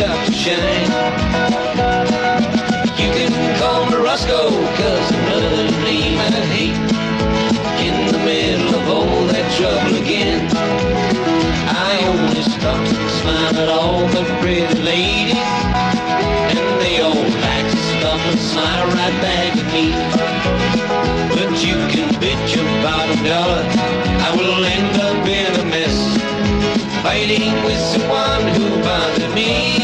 got to shine. You can call me Roscoe, cause another name I hate. In the middle of all that trouble again, I only stop and smile at all the pretty ladies, and they all like to stop and smile right back at me. But you can bet your bottom dollar I will end up in a mess, fighting with someone who bothered me.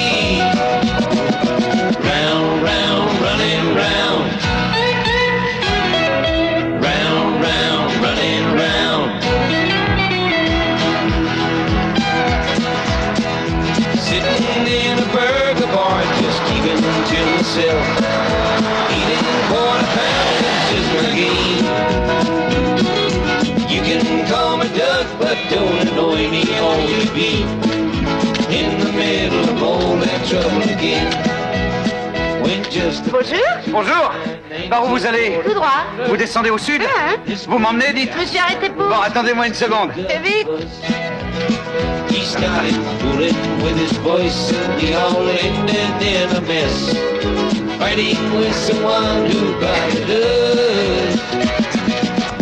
Round, round, running round. Round, round, running round. Sitting in a burger bar, just keeping to myself, eating quarter pounders is my game. You can call me Doug, but don't annoy me, always be in the middle of all that trouble again. Bonjour. Bonjour. Par où vous allez? Tout droit. Vous descendez au sud? Vous m'emmenez, dites? Je me suis arrêté pour... Bon, attendez-moi une seconde. Fais vite. He started fooling with his voice, and we all ended in a mess, fighting with someone who bothered us.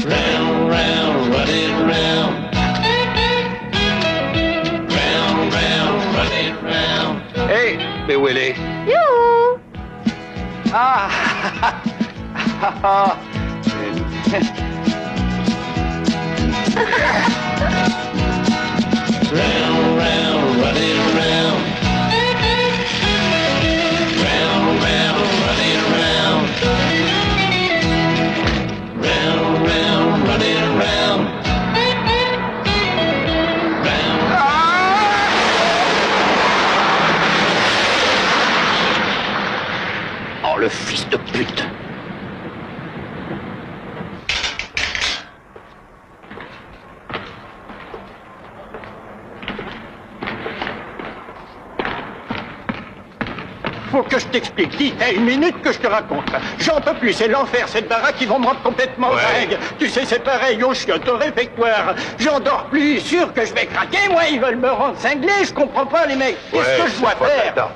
Round, round, running round. Round, round, running round. Hey, mais où elle est? Youhou. Ah. Round, round, running round. Round, round, running round. Round, round, running round. Round. Oh, le fils de pute! Faut que je t'explique. Dis, t'as une minute que je te raconte. J'en peux plus, c'est l'enfer, cette baraque, ils vont me rendre complètement dingue. Tu sais, c'est pareil aux chiottes, au réfectoire. J'en dors plus, sûr que je vais craquer, moi, ils veulent me rendre cinglé, je comprends pas, les mecs. Qu'est-ce que je dois faire?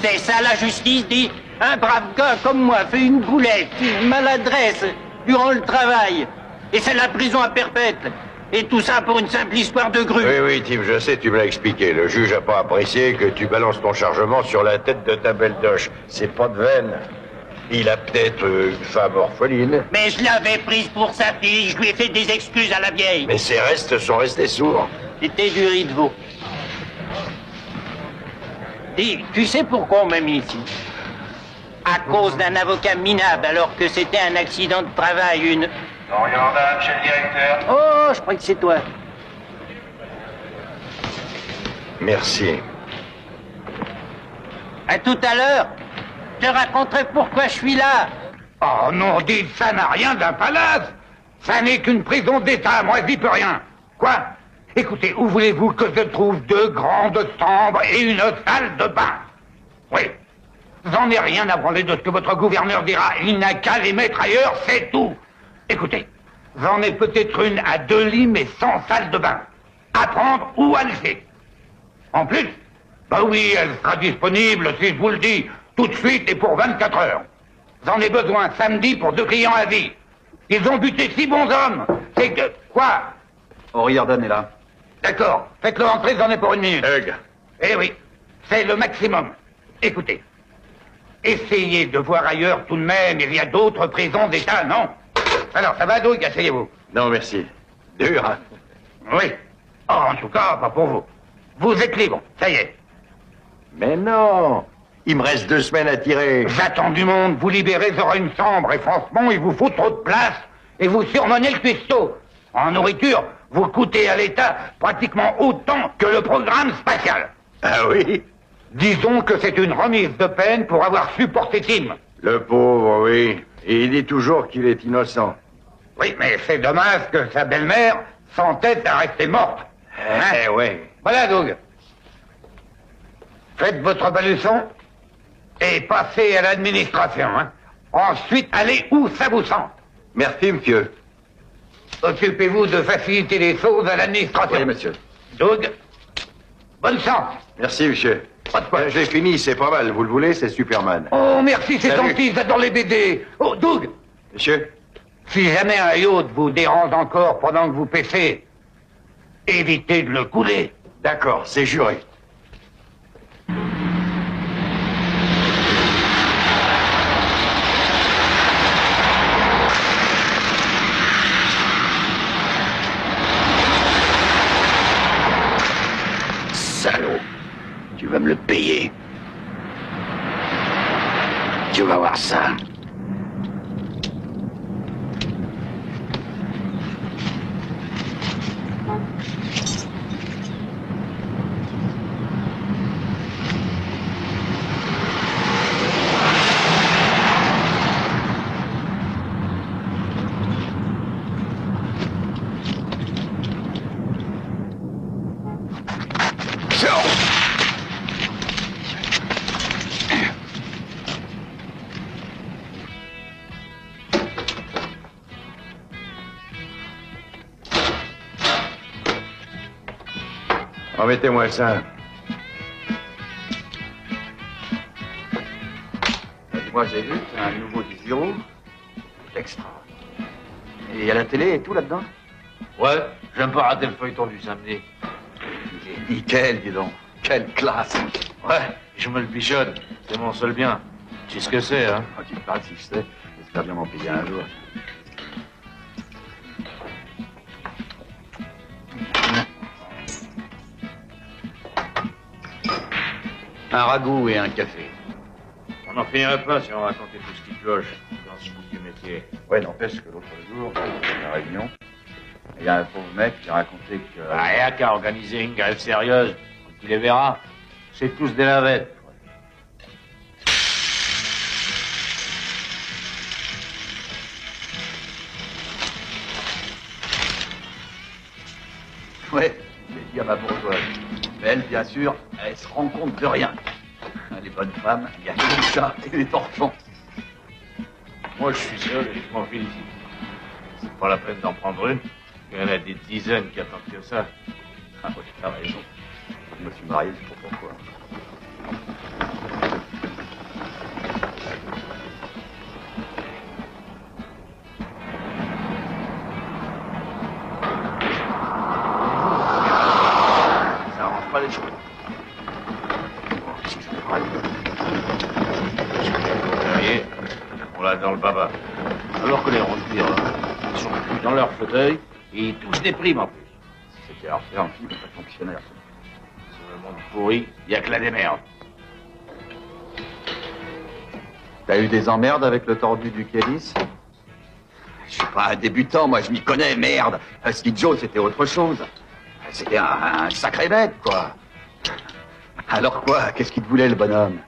C'est ça la justice, dit. Un brave gars comme moi fait une boulette, une maladresse durant le travail. Et c'est la prison à perpète. Et tout ça pour une simple histoire de grue. Oui, oui, Tim, je sais, tu me l'as expliqué. Le juge a pas apprécié que tu balances ton chargement sur la tête de ta belle doche. C'est pas de veine. Il a peut-être une femme orpheline. Mais je l'avais prise pour sa fille, je lui ai fait des excuses à la vieille. Mais ses restes sont restés sourds. C'était du riz de veau. Dis, tu sais pourquoi on m'a mis ici? À cause d'un avocat minable, alors que c'était un accident de travail, une... Oriandane, chez le directeur. Oh, je crois que c'est toi. Merci. À tout à l'heure. Je te raconterai pourquoi je suis là. Oh non, dites, ça n'a rien d'un palace. Ça n'est qu'une prison d'État, moi j'y peux rien. Quoi? Écoutez, où voulez-vous que je trouve 2 grandes chambres et une salle de bain? Oui. J'en ai rien à branler de ce que votre gouverneur dira. Il n'a qu'à les mettre ailleurs, c'est tout. Écoutez, j'en ai peut-être une à 2 lits, mais sans salle de bain. À prendre ou à laisser. En plus, bah oui, elle sera disponible, si je vous le dis, tout de suite et pour 24 heures. J'en ai besoin samedi pour 2 clients à vie. Ils ont buté 6 bons hommes. C'est que... Quoi? O'Riordan est là. D'accord. Faites-le entrer, j'en ai pour 1 minute. Hug. Eh oui, c'est le maximum. Écoutez, essayez de voir ailleurs tout de même. Il y a d'autres prisons d'État, non? Alors, ça va, Doug? Asseyez-vous. Non, merci. Dur, hein? Oui. Oh, en tout cas, pas pour vous. Vous êtes libre, ça y est. Mais non. Il me reste 2 semaines à tirer. J'attends du monde. Vous libérez, j'aurai une chambre. Et franchement, il vous faut trop de place. Et vous surmenez le cuistot. En nourriture, vous coûtez à l'État pratiquement autant que le programme spatial. Ah oui? Disons que c'est une remise de peine pour avoir supporté Tim. Le pauvre, oui. Et il dit toujours qu'il est innocent. Oui, mais c'est dommage que sa belle-mère s'entête à rester morte. Eh ouais. Voilà, Doug. Faites votre baluçon et passez à l'administration. Hein. Ensuite, allez où ça vous sent. Merci, monsieur. Occupez-vous de faciliter les choses à l'administration. Oui, monsieur. Doug, bonne chance. Merci, monsieur. Pas de quoi. J'ai fini, c'est pas mal. Vous le voulez, c'est Superman. Oh, merci, c'est Salut. gentil, j'adore les BD. Oh, Doug, Monsieur? si jamais un yacht vous dérange encore pendant que vous pêchez, évitez de le couler. D'accord, c'est juré. Salaud, tu vas me le payer. Tu vas voir ça. Remettez-moi ça. Moi, j'ai vu, c'est un nouveau 10 euros. Extra. Et il y a la télé et tout là-dedans? Ouais, j'aime pas rater le feuilleton du samedi. Il est nickel, dis donc. Quelle classe. Ouais, je me le bichonne. C'est mon seul bien. Tu sais ce que c'est, hein? Oh, tu me parles si je sais. J'espère bien m'en payer un jour. Un ragoût et un café. On n'en finirait pas si on racontait tout ce qui cloche dans ce bout du métier. Ouais, n'empêche que l'autre jour, dans la réunion, il y a un pauvre mec qui a raconté que... Rien qu'à organiser une grève sérieuse. Tu les verras. C'est tous des lavettes. Ouais, je vais dire ma bourgeoise. Mais elle, bien sûr, elle se rend compte de rien. Les bonnes femmes, il y a que ça et les torchons. Moi, je suis seul et je m'en félicite. C'est pas la peine d'en prendre une. Il y en a des dizaines qui attendent que ça. Ah oui, t'as raison. Je me suis marié, je sais pas pourquoi. Ça arrange pas les choses. Si je me râle. Derrière, on l'a dans le baba. Alors que les rôdeurs, ils sont plus dans leur fauteuil et ils touchent des primes en plus. Si c'était à refaire, il n'y a pas de fonctionnaire. Sur le monde pourri, il n'y a que la démerde. T'as eu des emmerdes avec le tordu du Kélis? Je suis pas un débutant, moi je m'y connais, merde. Ski Joe, c'était autre chose. C'était un sacré bête, quoi. Alors quoi? Qu'est-ce qu'il te voulait, le bonhomme?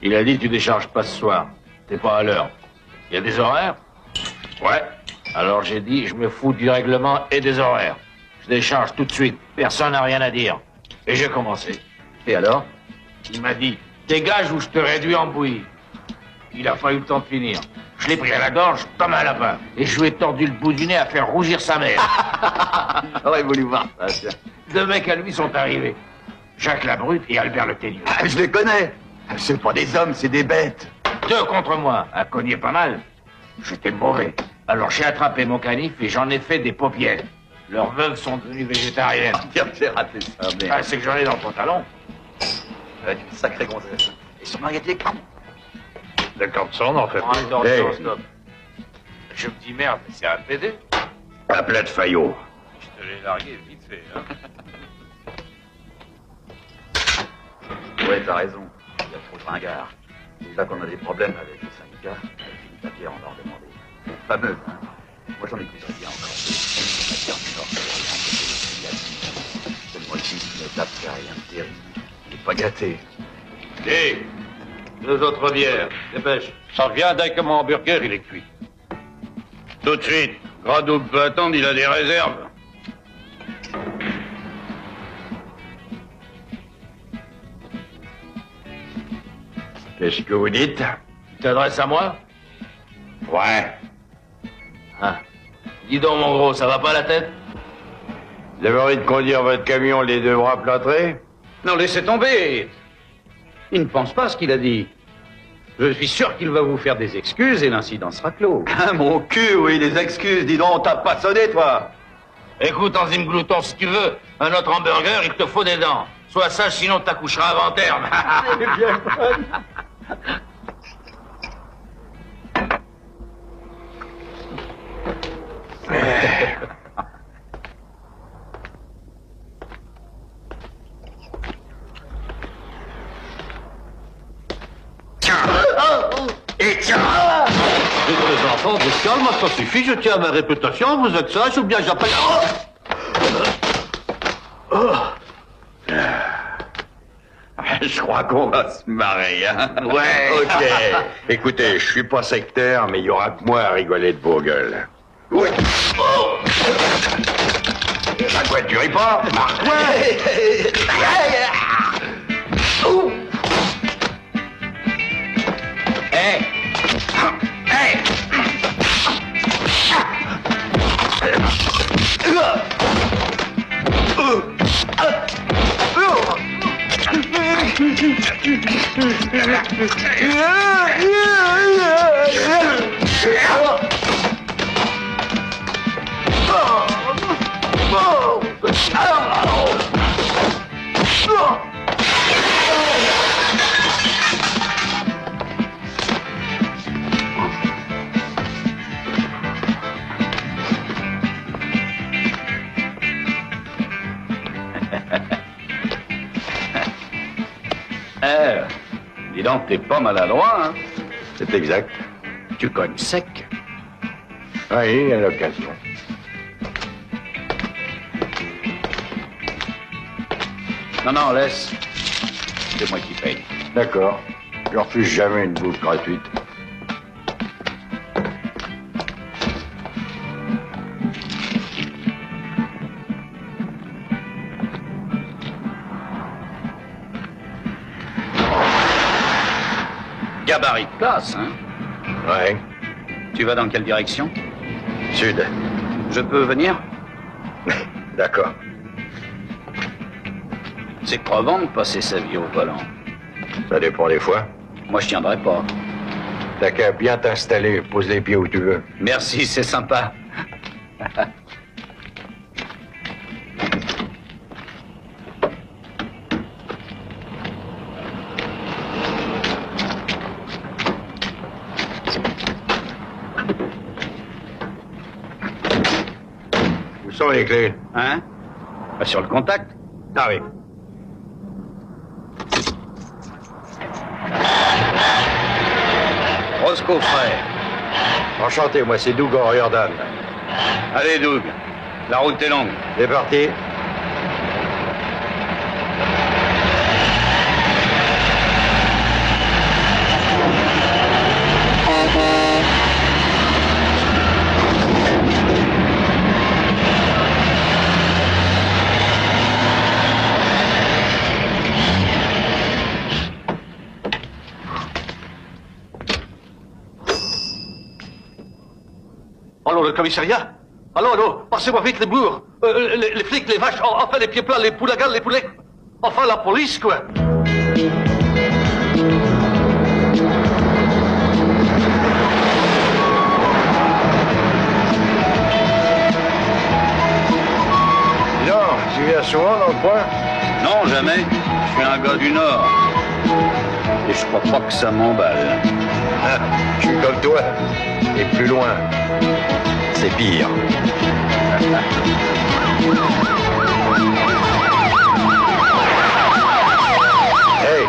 Il a dit tu décharges pas ce soir. T'es pas à l'heure. Il y a des horaires? Ouais. Alors j'ai dit je me fous du règlement et des horaires. Je décharge tout de suite. Personne n'a rien à dire. Et j'ai commencé. Et alors? Il m'a dit dégage ou je te réduis en bouillie. Il a pas eu le temps de finir. Je l'ai pris à la gorge comme un lapin. Et je lui ai tordu le bout du nez à faire rougir sa mère. J'aurais voulu voir ça, tiens. Deux mecs à lui sont arrivés. Jacques Labrute et Albert Le Ténieux. Ah, je les connais. C'est pas des hommes, c'est des bêtes. Deux contre moi, à cogner pas mal. J'étais mauvais. Alors j'ai attrapé mon canif et j'en ai fait des paupières. Leurs veuves sont devenues végétariennes. Tiens, j'ai raté ça, Ah, merde. c'est que j'en ai dans le pantalon. Une sacrée gonzesse. Et son mari était con. Le Campson, en fait. Hey. Stop. Je me dis merde, mais c'est un PD. Un plat de faillot. Je te l'ai largué vite fait, hein. Ouais, t'as raison. Il y a trop de ringards. Déjà qu'on a des problèmes avec les syndicats, avec les papiers, on va en demander. Fameuse, hein. Moi, j'en ai plusieurs bien encore. Donne-moi le fils qui me tape, c'est rien de terrible. Il est pas gâté. Hé, deux autres bières, dépêche. Ça revient dès que mon hamburger, il est cuit. Tout de suite. Gradouille peut attendre, il a des réserves. Qu'est-ce que vous dites? Tu t'adresses à moi? Ouais. Ah. Dis donc, mon gros, ça va pas la tête? Vous avez envie de conduire votre camion les deux bras plâtrés? Non, laissez tomber. Il ne pense pas ce qu'il a dit. Je suis sûr qu'il va vous faire des excuses et l'incident sera clos. Ah, mon cul, oui, des excuses. Dis donc, t'as pas sonné, toi. Écoute, enzyme glouton, si tu veux, un autre hamburger, il te faut des dents. Sois sage, sinon t'accoucheras avant terme. C'est bien bonne. Et tiens! Les enfants, vous calme, ça suffit, je tiens à ma réputation, vous êtes sage ou bien j'appelle... Je crois qu'on va se marrer, hein. Ouais, ok. Écoutez, je suis pas sectaire, mais il y aura que moi à rigoler de vos gueules. Oui. Oh. À quoi tu ris pas? Marque-toi! Hé! Hé! Dis donc, t'es pas maladroit, hein? C'est exact. Tu cognes sec. Oui, à l'occasion. Non, non, laisse. C'est moi qui paye. D'accord. Je refuse jamais une bouffe gratuite. Gabarit de place, hein? Ouais. Tu vas dans quelle direction? Sud. Je peux venir? D'accord. C'est crevant de passer sa vie au volant. Ça dépend des fois. Moi, je tiendrai pas. T'as qu'à bien t'installer, pose les pieds où tu veux. Merci, c'est sympa. Où sont les clés? Hein? Pas sur le contact? Ah oui. Roscoe Frère. Enchanté, moi c'est Doug O'Riordan. Allez, Doug. La route est longue. C'est parti. Allô, le commissariat? Allô, allô, passez-moi vite les bourgs, les flics, les vaches, enfin les pieds plats, les poulagans, les poulets, enfin la police, quoi. Dis donc, tu viens souvent dans le coin? Non, jamais. Je suis un gars du Nord. Et je crois pas que ça m'emballe. Ah, je suis comme toi. Et plus loin. C'est pire. Hey!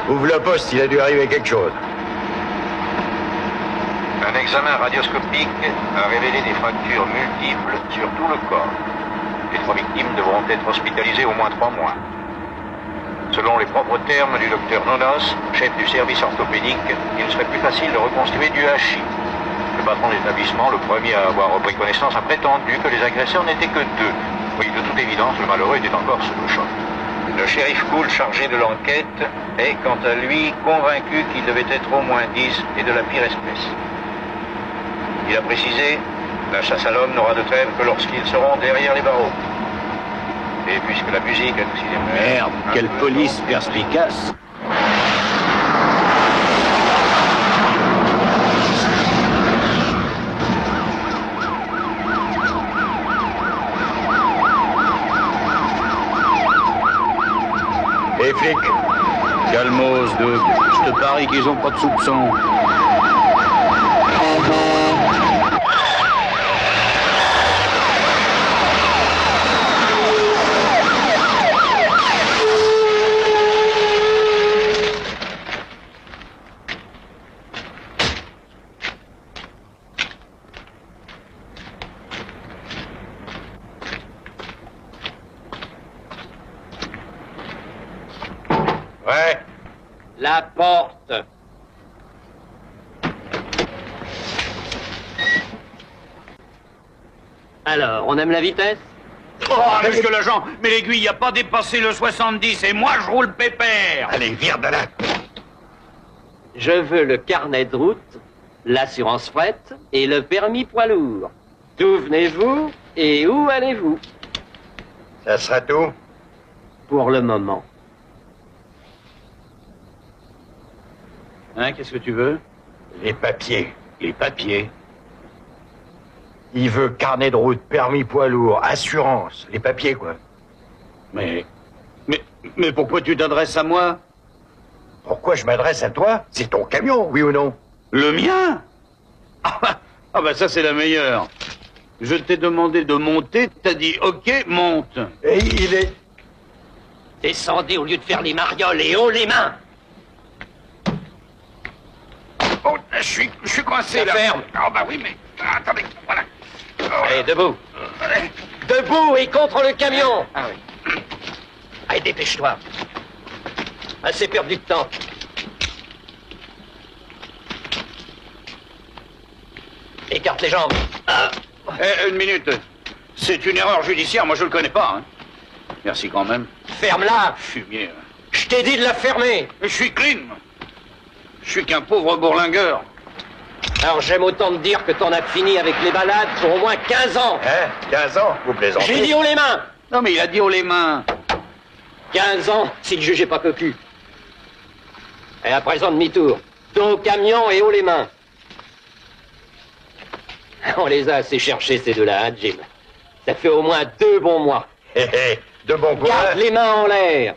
Ouvre le poste, il a dû arriver quelque chose. Un examen radioscopique a révélé des fractures multiples sur tout le corps. Les 3 victimes devront être hospitalisées au moins 3 mois. Selon les propres termes du docteur Nonos, chef du service orthopédique, il serait plus facile de reconstituer du hachis. Le patron de l'établissement, le premier à avoir repris connaissance, a prétendu que les agresseurs n'étaient que deux. Oui, de toute évidence, le malheureux était encore sous le choc. Le shérif Cool, chargé de l'enquête, est, quant à lui, convaincu qu'il devait être au moins 10 et de la pire espèce. Il a précisé, la chasse à l'homme n'aura de trêve que lorsqu'ils seront derrière les barreaux. Et puisque la musique a aussi des... Merde, quelle police perspicace. Les flics, Calmos, Doug. Je te parie qu'ils ont pas de soupçons. ouais. La porte. Alors, on aime la vitesse? Oh, monsieur l'agent, mais l'aiguille n'a pas dépassé le 70 et moi je roule pépère. Allez, vire de là. Je veux le carnet de route, l'assurance fret et le permis poids lourd. D'où venez-vous et où allez-vous? Ça sera tout? Pour le moment. Hein, qu'est-ce que tu veux? Les papiers. Les papiers. Il veut carnet de route, permis poids lourd, assurance. Les papiers, quoi. Mais pourquoi tu t'adresses à moi? Pourquoi je m'adresse à toi? C'est ton camion, oui ou non? Le mien? Ah bah ça c'est la meilleure. Je t'ai demandé de monter, t'as dit ok, monte. Et il est... Descendez au lieu de faire les marioles et haut les mains. Oh, je suis coincé là. Ferme. Ah bah oui, mais attendez, voilà. Allez, debout. Debout et contre le camion. Ah oui. Allez, dépêche-toi. Assez perdu de temps. Écarte les jambes. Ah. Une minute. C'est une erreur judiciaire, moi je le connais pas. Hein. Merci quand même. Ferme-la. Fumier. Je t'ai dit de la fermer. Je suis clean. Je suis qu'un pauvre bourlingueur. Alors j'aime autant te dire que t'en as fini avec les balades pour au moins 15 ans. Hein? 15 ans? Vous plaisantez? J'ai dit haut les mains. Non mais il a dit haut les mains. 15 ans si le juge est pas cocu. Et à présent demi-tour. Dos au camion et haut les mains. On les a assez cherchés ces deux-là, hein, Jim. Ça fait au moins 2 bons mois. De bon courage. Garde les mains en l'air.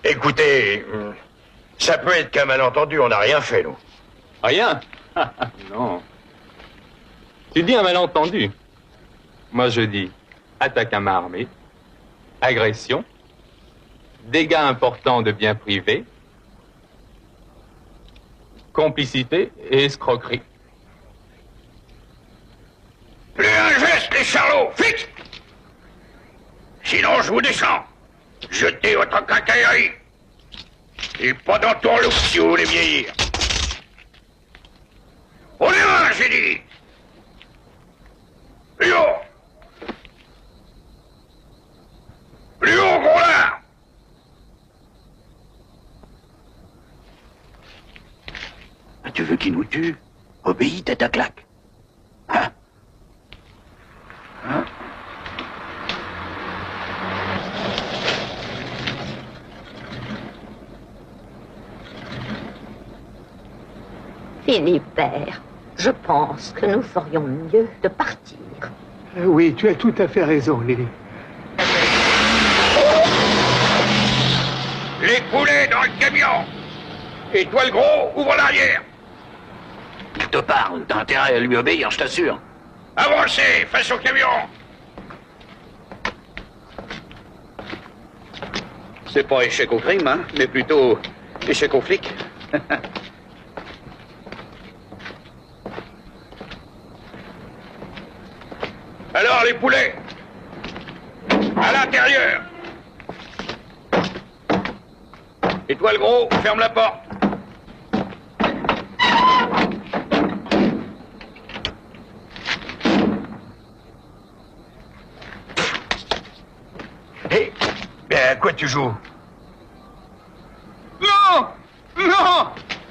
Écoutez, ça peut être qu'un malentendu, on n'a rien fait, nous. Rien? Non. Tu dis un malentendu. Moi, je dis attaque à main armée, agression, dégâts importants de biens privés, complicité et escroquerie. Plus un geste, les charlots, vite! Sinon, je vous descends. Jetez votre quincaillerie. Et pas dans ton loup si vous voulez vieillir. On est loin, j'ai dit. Plus haut. Plus haut, gros lard. Tu veux qu'il nous tue? Obéis, tête à claque. Hein? Hein? Philibert, je pense que nous ferions mieux de partir. Oui, tu as tout à fait raison, Lily. Les poulets dans le camion. Et toi, le gros, ouvre l'arrière. Je te parle, t'as intérêt à lui obéir, je t'assure. Avancez, face au camion. C'est pas échec au crime, hein, mais plutôt échec aux flics. Alors, les poulets, à l'intérieur. Et toi, le gros, ferme la porte. à quoi tu joues? Non! Non!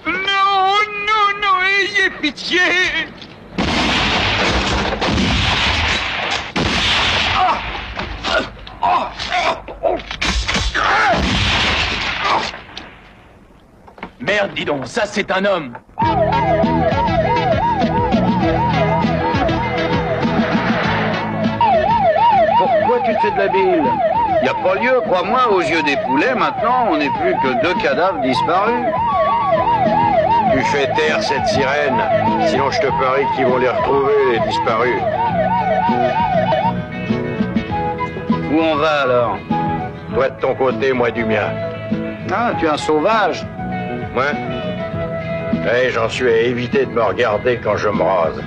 Non! Non! Non! Ayez pitié! Merde, dis donc, ça c'est un homme. Pourquoi tu te fais de la bile? Y a pas lieu, crois-moi, aux yeux des poulets, maintenant, on n'est plus que 2 cadavres disparus. Tu fais taire cette sirène, sinon je te parie qu'ils vont les retrouver, les disparus. Où on va, alors? Toi de ton côté, moi du mien. Ah, tu es un sauvage. Moi? Eh, j'en suis à éviter de me regarder quand je me rase.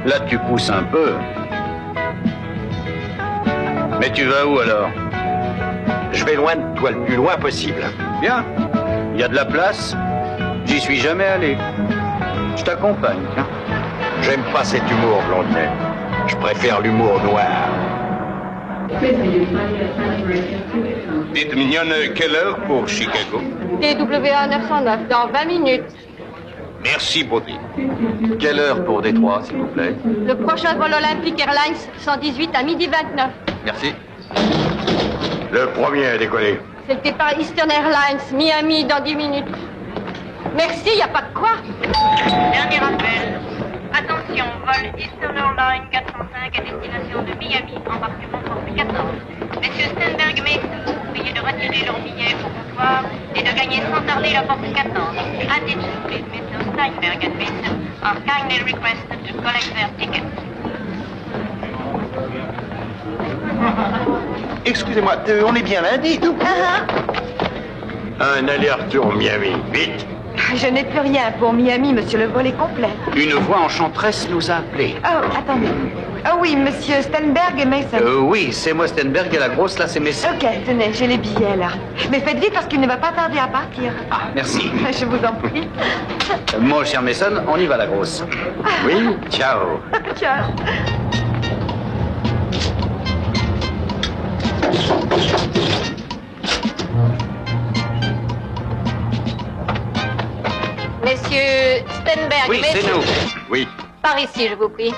Là, tu pousses un peu. Mais tu vas où, alors? Je vais loin de toi, le plus loin possible. Bien. Il y a de la place. J'y suis jamais allé. Je t'accompagne, tiens. J'aime pas cet humour, Blondinet. Je préfère l'humour noir. Dites mignonne, quelle heure pour Chicago? TWA 909, dans 20 minutes. Merci, Baudry. Quelle heure pour Détroit, s'il vous plaît? Le prochain vol Olympic Airlines 118 à 12h29. Merci. Le premier à décoller. C'est le départ Eastern Airlines, Miami, dans 10 minutes. Merci, y a pas de quoi. Dernier appel. Attention, vol Eastern Airlines 405 à destination de Miami, embarquement porte 14. Messieurs Stenberg et Mason, priez de retirer leur billet au comptoir et de gagner sans tarder la porte 14. Attention, please, Messieurs Steinberg and Mason are kindly requested to collect their tickets. Excusez-moi, on est bien lundi, nous. Un aller-retour Miami, vite. Je n'ai plus rien pour Miami, monsieur, le vol est complet. Une voix enchanteresse nous a appelés. Oh, attendez. Oh oui, monsieur Stenberg et Mason. Oui, c'est moi Stenberg et la grosse, là, c'est Mason. Ok, tenez, j'ai les billets, là. Mais faites vite parce qu'il ne va pas tarder à partir. Ah, merci. Je vous en prie. Mon cher Mason, on y va, la grosse. Oui, ciao. Ciao. Messieurs Stenberg, Oui, c'est Mason. nous. Oui. Par ici, je vous prie.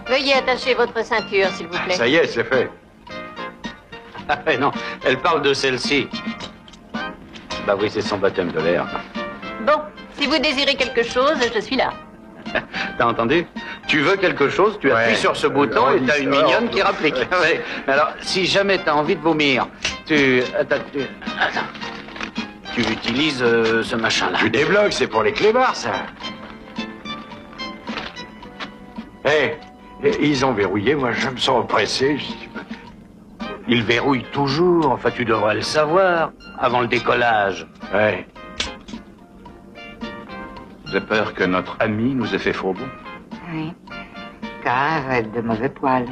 Veuillez attacher votre ceinture, s'il vous plaît. Ça y est, c'est fait. Ah non, elle parle de celle-ci. Bah oui, c'est son baptême de l'air. Bon, si vous désirez quelque chose, je suis là. T'as entendu? Tu veux quelque chose, tu appuies sur ce bouton et t'as une mignonne qui rapplique. Ouais. Mais alors, si jamais t'as envie de vomir, tu utilises ce machin-là. Tu débloques, c'est pour les clébards, ça. Hé, ils ont verrouillé, moi je me sens oppressé. Ils verrouillent toujours, enfin tu devrais le savoir, avant le décollage. Ouais. J'ai peur que notre ami nous ait fait faux bon. Oui. Car elle est de mauvais poil.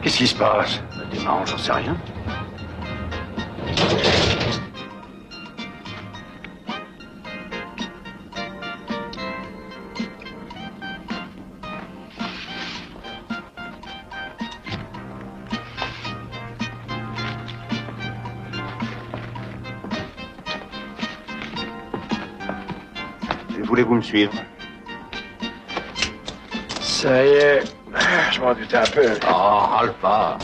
Qu'est-ce qui se passe? T'es marrant, j'en sais rien. Voulez-vous me suivre? Ça y est, je m'en doutais un peu. Oh, râle pas.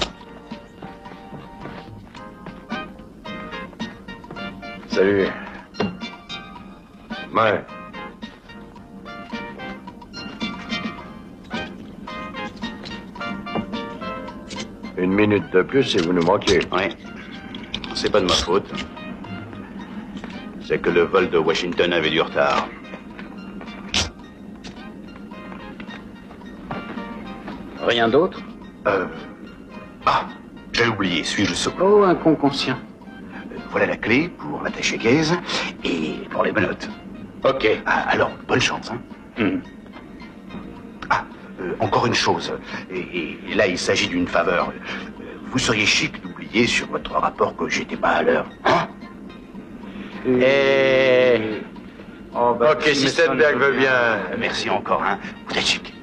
Salut. Ouais. Une minute de plus et vous nous manquez. Oui. C'est pas de ma faute. C'est que le vol de Washington avait du retard. Rien d'autre? Ah, j'ai oublié, suis-je souple? Oh, un con conscient. Voilà la clé pour l'attaché caisse et pour les menottes. Ok. Ah, alors, bonne chance, hein? Hmm. Ah, Encore une chose, et là il s'agit d'une faveur. Vous seriez chic d'oublier sur votre rapport que j'étais pas à l'heure. Hein? Oh, bah, ok, si Stenberg veut bien. Merci encore, hein. Vous êtes chic.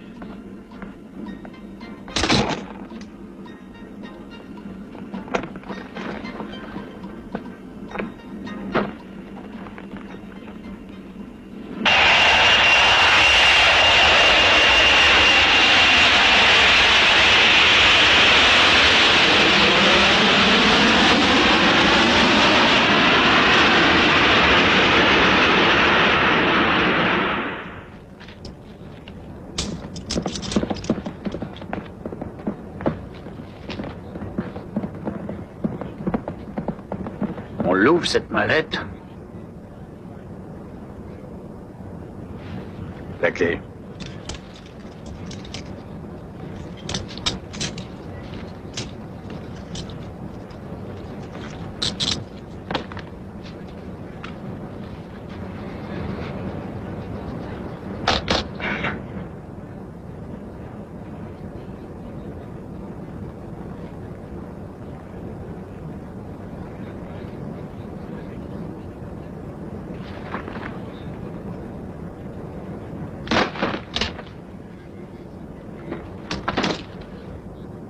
On l'ouvre, cette mallette. La clé.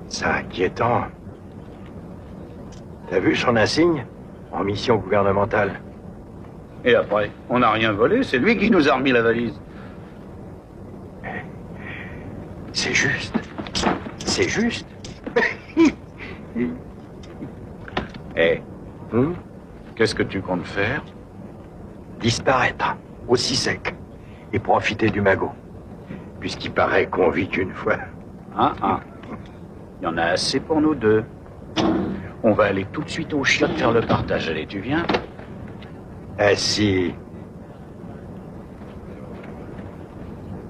C'est inquiétant. T'as vu son insigne? En mission gouvernementale. Et après, on n'a rien volé, c'est lui qui nous a remis la valise. C'est juste. C'est juste. Qu'est-ce que tu comptes faire? Disparaître, aussi sec, et profiter du magot. Puisqu'il paraît qu'on vit qu'une fois. Il y en a assez pour nous deux. On va aller tout de suite au chiottes faire le partage. Allez, tu viens? Ah si.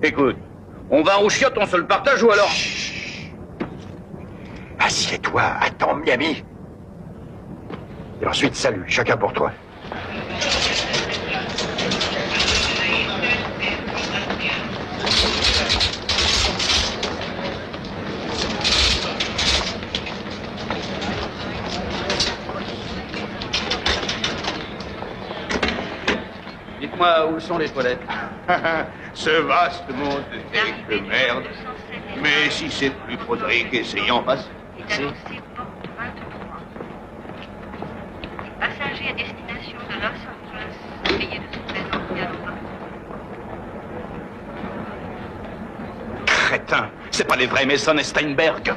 Écoute, on va au chiottes, on se le partage ou alors? Assieds-toi, attends Miami. Et ensuite, salut, chacun pour toi. Dites-moi, où sont les toilettes? Ce vaste monde de merde. Mais si c'est plus prosaïque, essayons, passe. Passager à destination de Los Angeles, payé de son présence bien longtemps. Crétin, c'est pas les vrais Mason et Steinberg.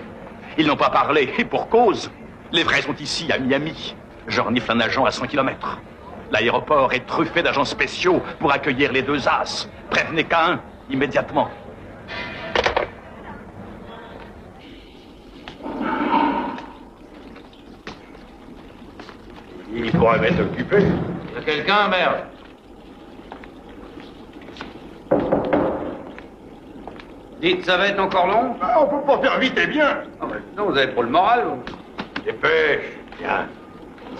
Ils n'ont pas parlé, et pour cause. Les vrais sont ici, à Miami. Je renifle un agent à 100 km. L'aéroport est truffé d'agents spéciaux pour accueillir les deux as. Prévenez qu'un, immédiatement. Il pourrait m'être occupé. Y'a quelqu'un, merde? Dites, ça va être encore long? On peut pas faire vite et bien. Non, vous avez pour le moral? Dépêche. Viens.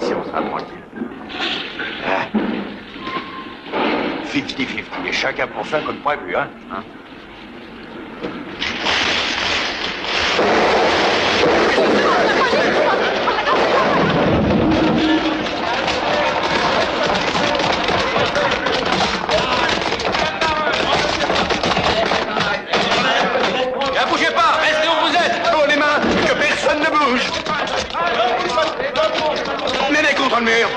Ici, on sera tranquille. 50-50, et chacun pour soi comme prévu, hein? Ne bougez pas, restez où vous êtes. Oh, les mains, que personne ne bouge. Menez contre le mur.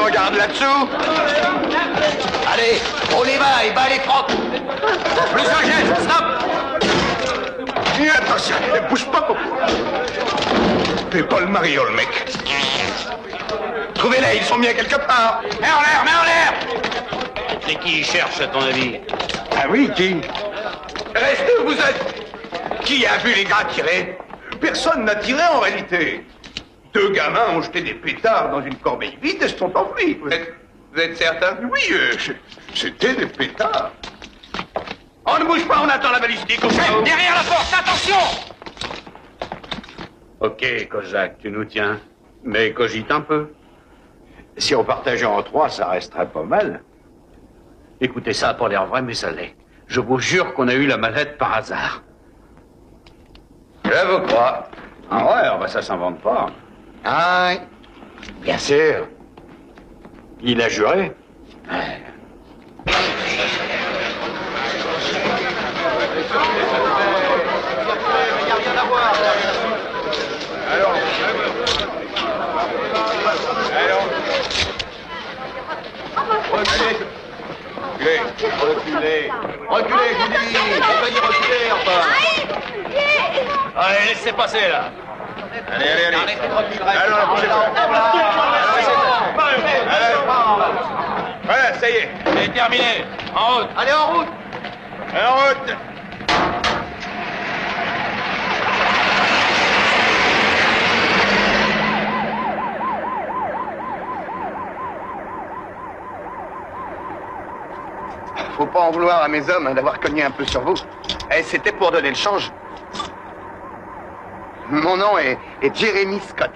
Regarde là-dessous. Allez, on y va et bas les crocs. Plus un geste, stop. Et attention, ne bouge pas beaucoup. Fais pas le mariole, mec. Trouvez-les, ils sont bien quelque part. Mets en l'air, mets en l'air. C'est qui cherche, à ton avis? Ah oui, qui? Restez où vous êtes. Qui a vu les gars tirer? Personne n'a tiré en réalité. Deux gamins ont jeté des pétards dans une corbeille vide et se sont enfuis. Vous êtes certain? Oui, c'était des pétards. On ne bouge pas, on attend la balistique. Chef, derrière la porte, attention! Ok, Kozak, tu nous tiens. Mais cogite un peu. Si on partageait en trois, ça resterait pas mal. Écoutez, ça a pas l'air vrai, mais ça l'est. Je vous jure qu'on a eu la mallette par hasard. Je vous crois. Ah ouais, bah ça s'invente pas. Ah, bien sûr. Il a juré. Ouais. Reculez, reculez, je vous dis. Veuillez reculer, enfin. Allez, laissez passer, là. Allez, allez, allez. Arrêtez de reculer. Alors, voilà, ça y est. C'est terminé. En route. Allez, en route. En route. Faut pas en vouloir à mes hommes d'avoir cogné un peu sur vous. Eh, c'était pour donner le change. Mon nom est Jeremy Scott.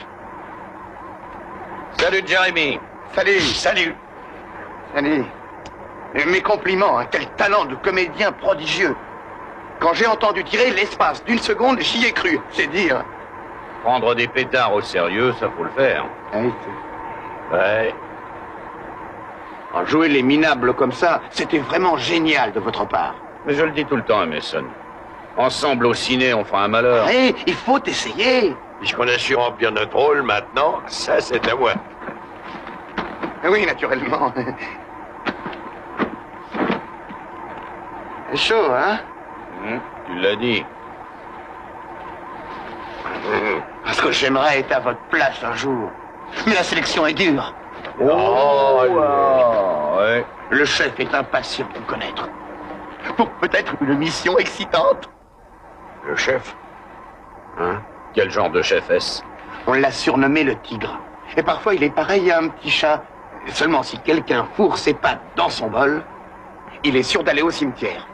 Salut, Jeremy. Salut. Salut. Salut. Mes compliments, hein, quel talent de comédien prodigieux. Quand j'ai entendu tirer, l'espace d'une seconde, j'y ai cru, c'est dire. Prendre des pétards au sérieux, ça faut le faire. Oui, Ouais. alors, jouer les minables comme ça, c'était vraiment génial de votre part. Mais je le dis tout le temps à Mason. Ensemble au ciné, on fera un malheur. Eh, il faut essayer. Puisqu'on a su remplir notre rôle maintenant, ça c'est à moi. Oui, naturellement. C'est chaud, hein? Tu l'as dit. Parce que j'aimerais être à votre place un jour. Mais la sélection est dure. Ouais. Le chef est impatient de vous connaître. Pour peut-être une mission excitante. Le chef? Hein? Quel genre de chef est-ce? On l'a surnommé le tigre. Et parfois il est pareil à un petit chat. Seulement si quelqu'un fourre ses pattes dans son bol, il est sûr d'aller au cimetière.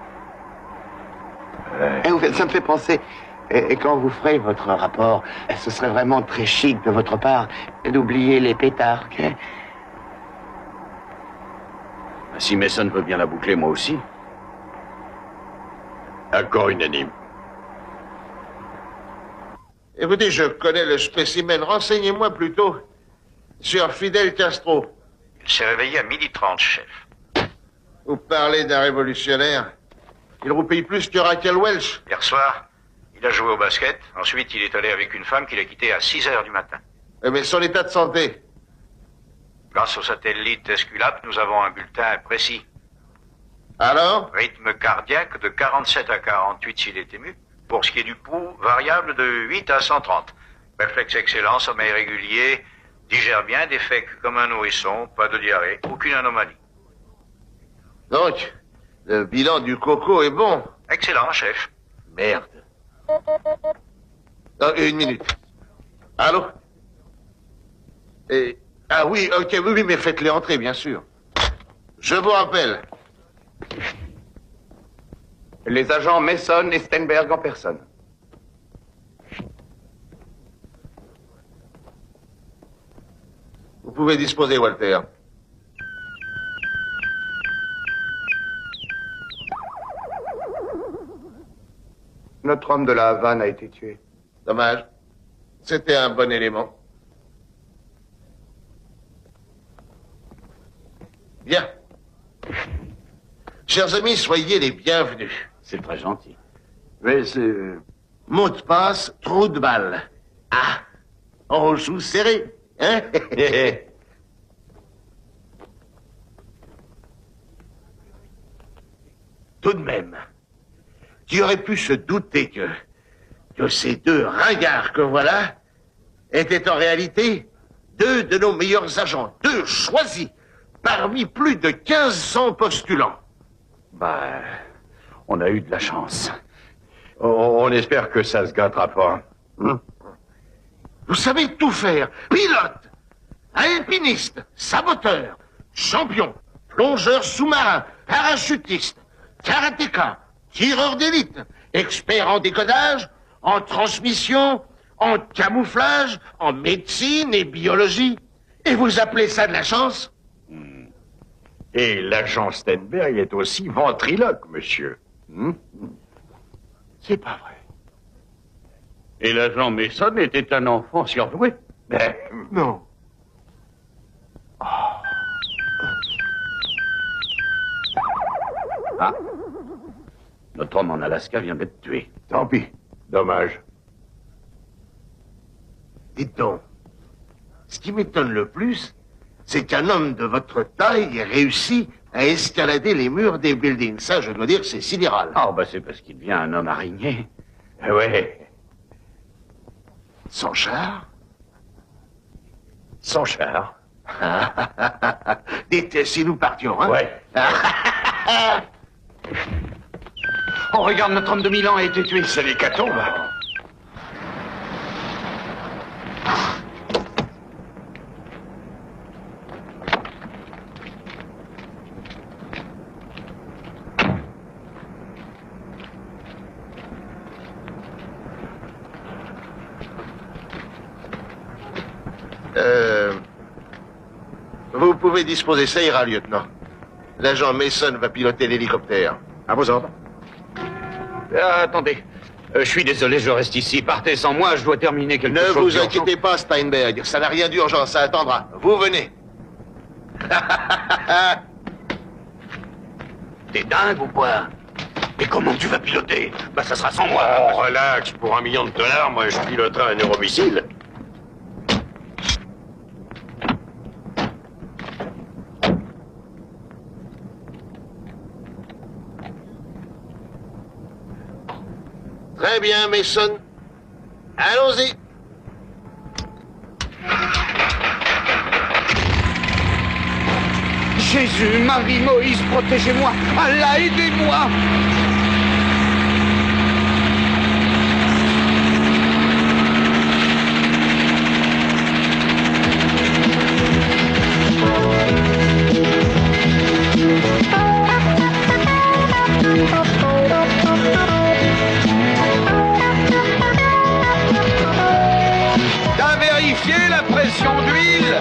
Et au fait, ça me fait penser, et quand vous ferez votre rapport, ce serait vraiment très chic de votre part d'oublier les pétards, ok? Si Mason veut bien la boucler, moi aussi. Accord unanime. Écoutez, je connais le spécimen. Renseignez-moi plutôt sur Fidel Castro. Il s'est réveillé à 12h30, chef. Vous parlez d'un révolutionnaire. Il roupille plus que Raquel Welch. Hier soir, il a joué au basket. Ensuite, il est allé avec une femme qu'il a quittée à 6h du matin. Mais son état de santé? Grâce au satellite Esculape, nous avons un bulletin précis. Alors? Rythme cardiaque de 47 à 48 s'il est ému. Pour ce qui est du pouls, variable de 8 à 130. Réflexe excellent, sommeil régulier, digère bien, défèque comme un nourrisson, pas de diarrhée, aucune anomalie. Donc, le bilan du coco est bon. Excellent, chef. Merde. Non, une minute. Allô? Ah oui, ok, oui, mais faites-les entrer, bien sûr. Je vous rappelle. Les agents Mason et Steinberg en personne. Vous pouvez disposer, Walter. Notre homme de la Havane a été tué. Dommage. C'était un bon élément. Bien. Chers amis, soyez les bienvenus. C'est très gentil. Mais c'est... Mot de passe, trou de balle. Ah, on joue serré, hein? Tout de même, qui aurait pu se douter que ces deux ringards que voilà étaient en réalité deux de nos meilleurs agents, deux choisis parmi plus de 1500 postulants. Bah, on a eu de la chance. On espère que ça se gâtera pas. Vous savez tout faire. Pilote, alpiniste, saboteur, champion, plongeur sous-marin, parachutiste, karatéka, tireur d'élite, expert en décodage, en transmission, en camouflage, en médecine et biologie. Et vous appelez ça de la chance? Et l'agent Steinberg est aussi ventriloque, monsieur. C'est pas vrai. Et l'agent Mason était un enfant surdoué. Ben, non. Ah. Notre homme en Alaska vient d'être tué. Tant pis. Dommage. Dites donc, ce qui m'étonne le plus, c'est qu'un homme de votre taille ait réussi à escalader les murs des buildings. Ça, je dois dire, c'est sidéral. Ah, bah c'est parce qu'il devient un homme araignée. Ouais. Sans char? Sans char. Dites, si nous partions, hein? Ouais. Oh, regarde, notre homme de Milan a été tué. C'est l'hécatombe. Vous pouvez disposer, ça ira, lieutenant. L'agent Mason va piloter l'hélicoptère. À vos ordres. Attendez. Je suis désolé, je reste ici. Partez sans moi, je dois terminer quelque chose. Ne vous inquiétez pas, Steinberg. Ça n'a rien d'urgent, ça attendra. Vous venez. T'es dingue ou quoi? Et comment tu vas piloter? Bah ça sera sans moi. Oh, relax, pour $1 million, moi je piloterai un euromissile. Très bien, Mason. Allons-y. Jésus, Marie, Moïse, protégez-moi. Allah, aidez-moi. T'as vérifié la pression d'huile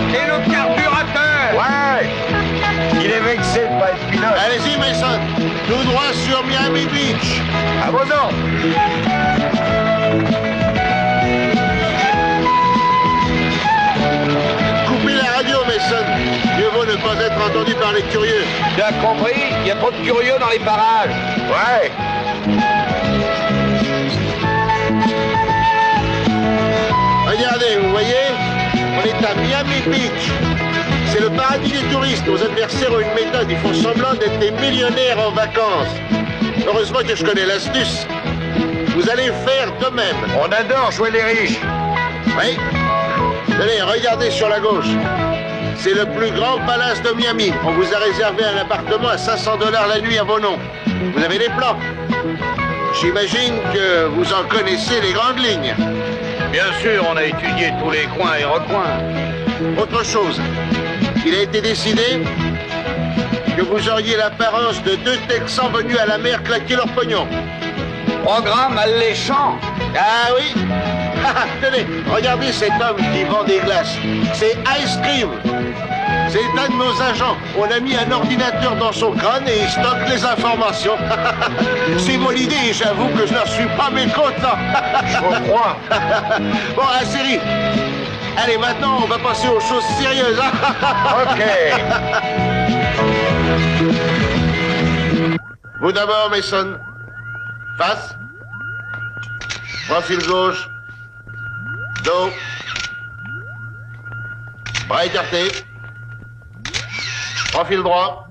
et le carburateur? Ouais. Il est vexé de pas être pilote. Allez-y, Mason. Tout droit sur Miami Beach. À vos ordres. Coupez la radio, Mason. Mieux vaut ne pas être entendu par les curieux. T'as compris? Il y a trop de curieux dans les parages. Ouais. Regardez, vous voyez? On est à Miami Beach. C'est le paradis des touristes. Nos adversaires ont une méthode. Ils font semblant d'être des millionnaires en vacances. Heureusement que je connais l'astuce. Vous allez faire de même. On adore jouer les riches. Oui. Tenez, regardez sur la gauche. C'est le plus grand palace de Miami. On vous a réservé un appartement à $500 la nuit à vos noms. Vous avez les plans. J'imagine que vous en connaissez les grandes lignes. Bien sûr, on a étudié tous les coins et recoins. Autre chose, il a été décidé que vous auriez l'apparence de 2 Texans venus à la mer claquer leur pognon. Programme alléchant. Ah oui. Tenez, regardez cet homme qui vend des glaces. C'est Ice Cream. C'est un de nos agents. On a mis un ordinateur dans son crâne et il stocke les informations. C'est mon idée et j'avoue que je n'en suis pas mécontent. Je vous crois. Bon, la série. Allez, maintenant, on va passer aux choses sérieuses. Ok. Vous d'abord, Mason. Face. Profil gauche. Dos. Bras écartés. Profil droit.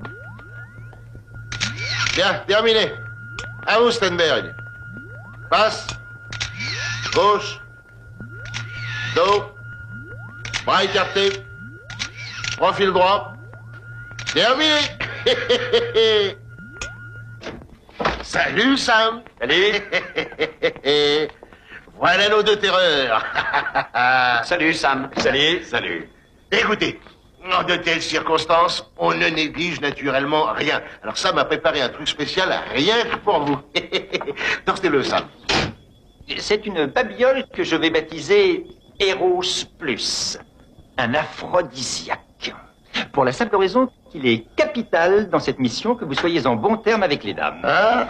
Bien, terminé. À vous, Steinberg. Face. Gauche. Dos. Bras écartés. Profil droit. Terminé. Salut, Sam. Salut. Voilà nos 2 terreurs. Salut, Sam. Salut. Écoutez, en de telles circonstances, on ne néglige naturellement rien. Alors Sam a préparé un truc spécial rien que pour vous. Torcez-le, Sam. C'est une babiole que je vais baptiser Eros Plus. Un aphrodisiaque. Pour la simple raison qu'il est capital dans cette mission que vous soyez en bon terme avec les dames. Hein?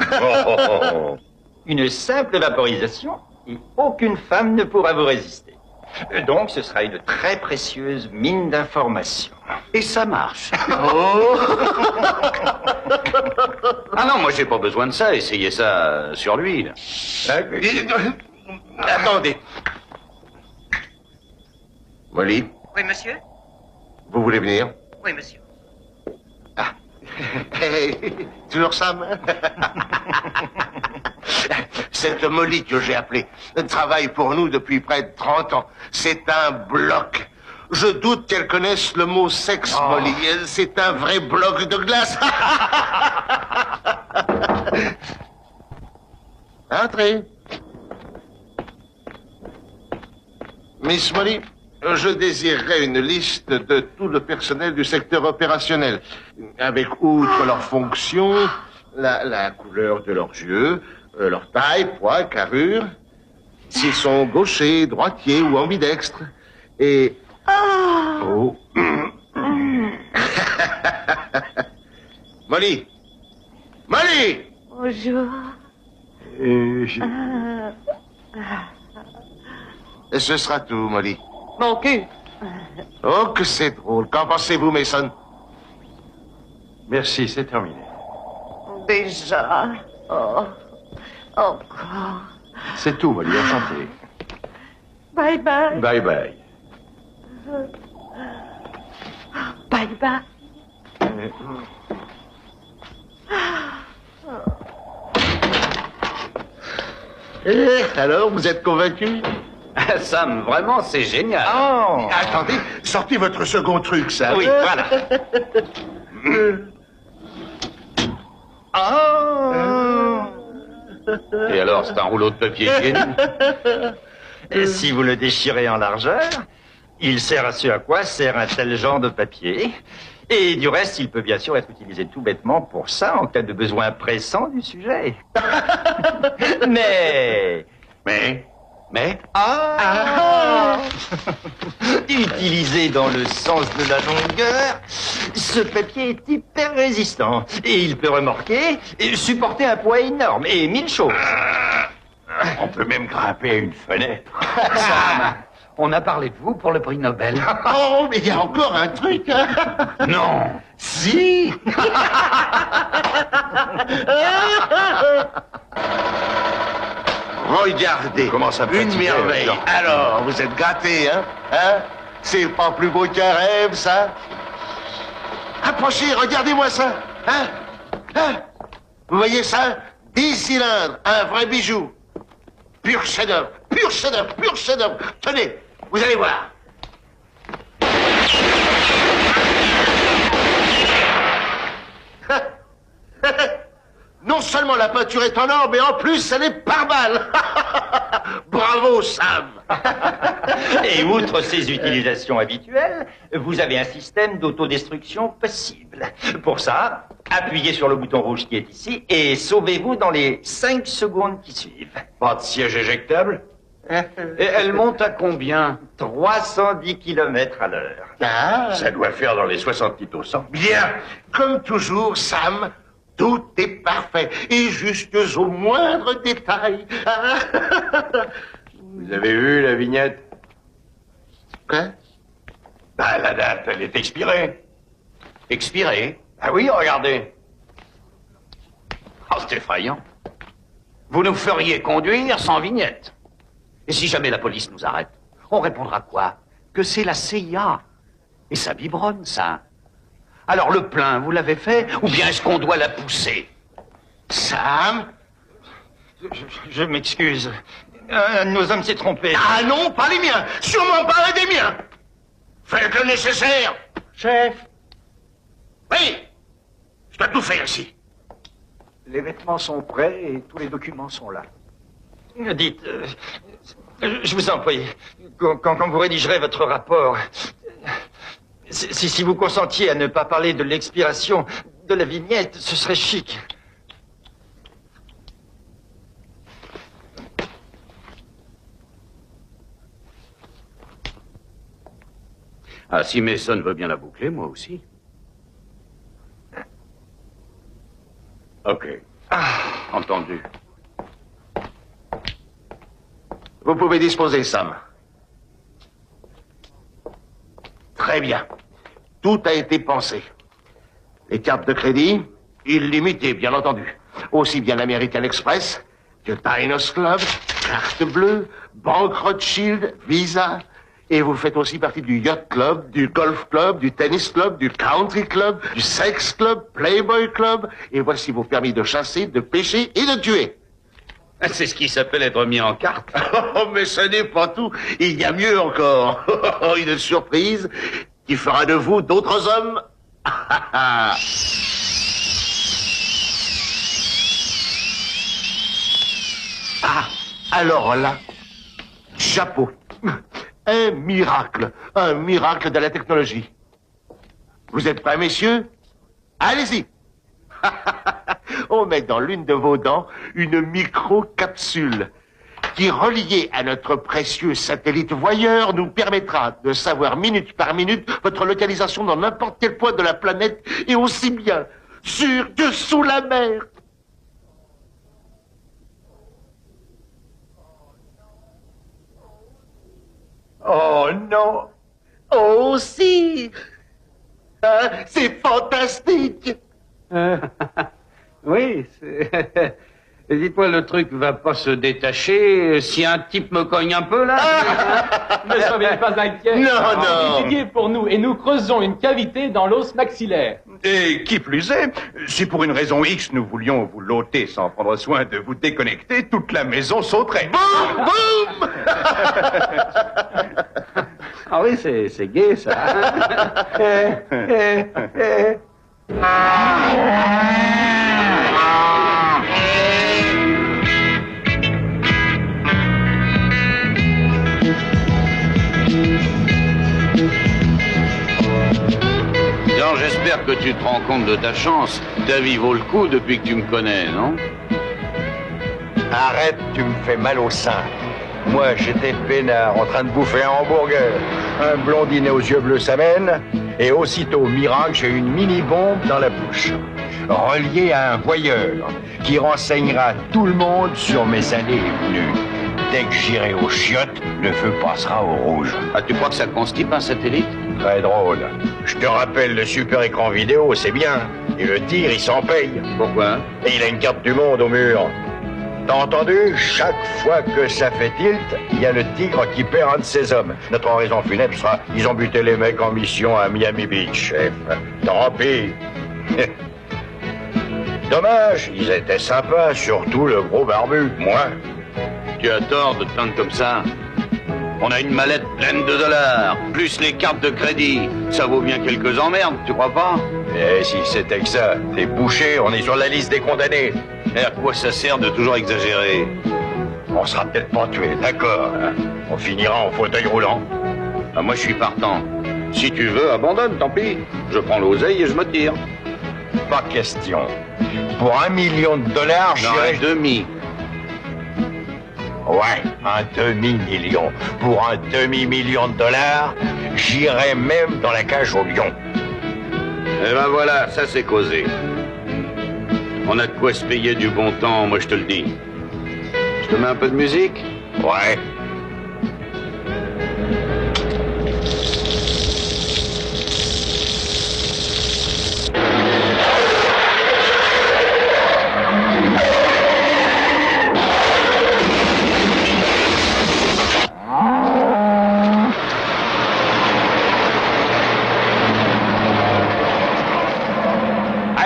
Une simple vaporisation et aucune femme ne pourra vous résister. Donc, ce sera une très précieuse mine d'informations. Et ça marche. Oh. Ah non, moi j'ai pas besoin de ça. Essayez ça sur lui. Là. Attendez. Molly, Oui, monsieur? vous voulez venir? Oui, monsieur. Toujours Sam? Cette Molly que j'ai appelée travaille pour nous depuis près de 30 ans. C'est un bloc. Je doute qu'elle connaisse le mot sexe, Molly. C'est un vrai bloc de glace. Entrez. Miss Molly, je désirerais une liste de tout le personnel du secteur opérationnel, avec outre leurs fonctions, la couleur de leurs yeux, leur taille, poids, carrure, s'ils sont gauchers, droitiers ou ambidextres, et... Oh. Molly! Molly! Bonjour. Ce sera tout, Molly. Mon cul. Oh, que c'est drôle. Qu'en pensez-vous, Mason? Merci, c'est terminé. Déjà. Oh. Encore. C'est tout, Molly, enchanté. Bye bye. Bye bye. Bye bye. Alors, vous êtes convaincu? Sam, vraiment, c'est génial. Oh. Attendez, sortez votre second truc, ça. Oui, voilà. Et alors, c'est un rouleau de papier hygiénique? Et si vous le déchirez en largeur, il sert à ce à quoi sert un tel genre de papier. Et du reste, il peut bien sûr être utilisé tout bêtement pour ça, en cas de besoin pressant du sujet. Mais... Utilisé dans le sens de la longueur, ce papier est hyper résistant. Et il peut remorquer et supporter un poids énorme et 1000 choses. On peut même grimper à une fenêtre. Sam, on a parlé de vous pour le prix Nobel. Oh, mais il y a encore un truc, hein? Non. Si. Regardez, Comment ça me une fatigue, merveille. alors. Alors, vous êtes gâtés, hein? C'est pas plus beau qu'un rêve, ça? Approchez, regardez-moi ça. Vous voyez ça? 10 cylindres, un vrai bijou. Pur chef-d'œuvre, pur chef-d'œuvre, pur chef-d'œuvre. Tenez, vous allez voir. Non seulement la peinture est en or, mais en plus, elle est par balle. Bravo, Sam. Et outre ces utilisations habituelles, vous avez un système d'autodestruction possible. Pour ça, appuyez sur le bouton rouge qui est ici et sauvez-vous dans les 5 secondes qui suivent. Pas de siège éjectable? Et elle monte à combien? 310 km à l'heure. Ça doit faire dans les 60 litres au 100. Bien, comme toujours, Sam, tout est parfait, et jusqu'aux moindres détails. Vous avez vu la vignette? Quoi? Bah, la date, elle est expirée. Expiré? Ah oui, regardez. Oh, c'est effrayant. Vous nous feriez conduire sans vignette. Et si jamais la police nous arrête, on répondra quoi? Que c'est la CIA. Et ça biberonne, ça. Alors le plein, vous l'avez fait, ou bien est-ce qu'on doit la pousser? Sam? Je m'excuse. Un de nos hommes s'est trompé. Ah non, pas les miens. Sûrement pas un des miens. Faites le nécessaire. Chef, Oui. Je dois tout faire ici. Les vêtements sont prêts et tous les documents sont là. Dites, je vous en prie, quand vous rédigerez votre rapport, si vous consentiez à ne pas parler de l'expiration de la vignette, ce serait chic. Ah, si Mason veut bien la boucler, moi aussi. Ok. Entendu. Vous pouvez disposer, Sam. Très bien. Tout a été pensé. Les cartes de crédit, illimitées, bien entendu. Aussi bien l'American Express que Diners Club, carte bleue, Banque Rothschild, Visa. Et vous faites aussi partie du Yacht Club, du Golf Club, du Tennis Club, du Country Club, du Sex Club, Playboy Club. Et voici vos permis de chasser, de pêcher et de tuer. C'est ce qui s'appelle être mis en carte. Oh, mais ce n'est pas tout. Il y a mieux encore. Une surprise qui fera de vous d'autres hommes. Ah, alors là, chapeau. Un miracle de la technologie. Vous êtes prêts, messieurs? Allez-y. On met dans l'une de vos dents une micro-capsule qui, reliée à notre précieux satellite voyeur, nous permettra de savoir minute par minute votre localisation dans n'importe quel point de la planète et aussi bien sur que sous la mer. Oh non! Oh si! Hein, c'est fantastique! Oui, dites-moi, le truc va pas se détacher si un type me cogne un peu, là? Ne soyez pas inquiet. Non. C'est lié pour nous et nous creusons une cavité dans l'os maxillaire. Et qui plus est, si pour une raison X nous voulions vous l'ôter sans prendre soin de vous déconnecter, toute la maison sauterait. Boum, boum. Ah oui, c'est gai, ça. Jean, j'espère que tu te rends compte de ta chance. Ta vie vaut le coup depuis que tu me connais, non? Arrête, tu me fais mal au sein. Moi, j'étais peinard, en train de bouffer un hamburger. Un blondinet aux yeux bleus s'amène, et aussitôt, miracle, j'ai une mini-bombe dans la bouche. Reliée à un voyeur, qui renseignera tout le monde sur mes allées et venues. Dès que j'irai aux chiottes, le feu passera au rouge. Ah, tu crois que ça constipe un satellite? Très drôle. Je te rappelle le super écran vidéo, c'est bien. Et le tir, il s'en paye. Pourquoi? Et il a une carte du monde au mur. T'as entendu? Chaque fois que ça fait tilt, il y a le tigre qui perd un de ses hommes. Notre oraison funèbre sera « Ils ont buté les mecs en mission à Miami Beach, chef. » Tant pis. Dommage, ils étaient sympas, surtout le gros barbu. Moi. Tu as tort de te plaindre comme ça. On a une mallette pleine de dollars, plus les cartes de crédit. Ça vaut bien quelques emmerdes, tu crois pas? Eh, si c'était que ça, t'es bouché, on est sur la liste des condamnés. Et à quoi ça sert de toujours exagérer? On sera peut-être pas tués, d'accord. On finira en fauteuil roulant. Ah, moi, je suis partant. Si tu veux, abandonne, tant pis. Je prends l'oseille et je me tire. Pas question. Pour $1 million, j'irai... un demi. Ouais, un demi-million. Pour un demi-million de dollars, j'irai même dans la cage au lion. Eh ben voilà, ça c'est causé. On a de quoi se payer du bon temps, moi je te le dis. Je te mets un peu de musique? Ouais.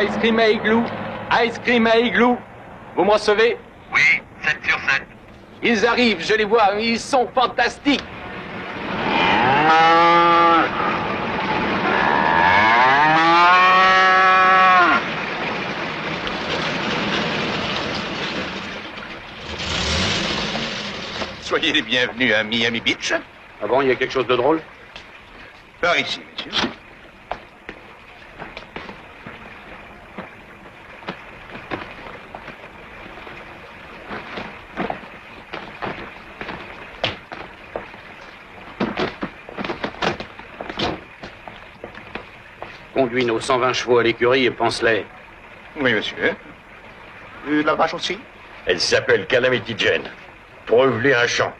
Ice cream à igloo. Ice cream à igloo. Vous me recevez? Oui, 7 sur 7. Ils arrivent, je les vois, ils sont fantastiques. Soyez les bienvenus à Miami Beach. Ah bon, il y a quelque chose de drôle? Par ici, monsieur. Conduis nos 120 chevaux à l'écurie et pense-les. Oui, monsieur. La vache aussi? Elle s'appelle Calamity Jane. Trouve-lui un champ.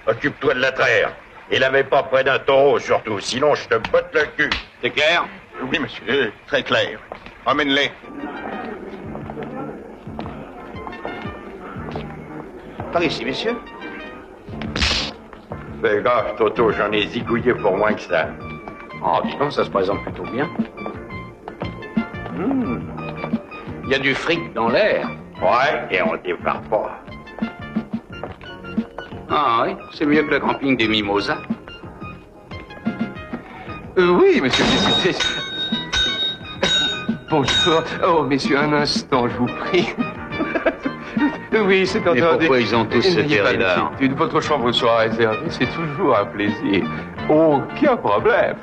Occupe-toi de la traire. Et la mets pas près d'un taureau, surtout, sinon je te botte le cul. C'est clair? Oui, monsieur, très clair. Emmène-les. Par ici, messieurs. Fais gaffe, Toto, j'en ai zigouillé pour moins que ça. Oh, dis donc, ça se présente plutôt bien. Il y a du fric dans l'air. Ouais, et on démarre pas. Ah oui, c'est mieux que le camping des Mimosas. Oui, monsieur le député. Bonjour. Oh, messieurs, un instant, je vous prie. Oui, c'est Mais entendu. pourquoi ils ont tous ce N'ayez pas territoire? d'inquiétude. Votre chambre sera réservée, c'est toujours un plaisir. Aucun problème.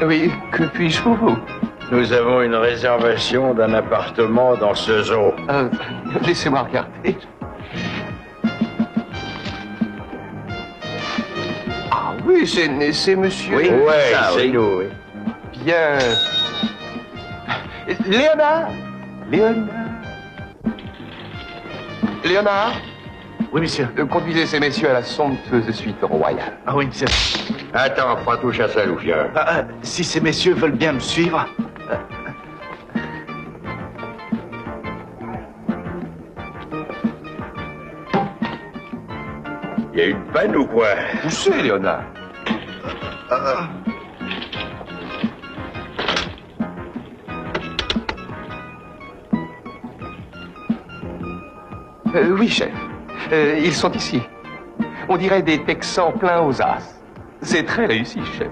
Oui, que puis-je pour vous? Nous avons une réservation d'un appartement dans ce zoo. Laissez-moi regarder. Ah oui, c'est monsieur... Oui, ouais, c'est nous, oui. Bien. Léonard? Léonard? Oui, monsieur. Conduisez ces messieurs à la somptueuse suite royale. Ah oui, monsieur. Attends, pas touche à ça, Louvieux. Si ces messieurs veulent bien me suivre... Il y a une panne ou quoi? Poussez, Léonard. Oui, chef. Ils sont ici. On dirait des Texans pleins aux as. C'est très réussi, chef.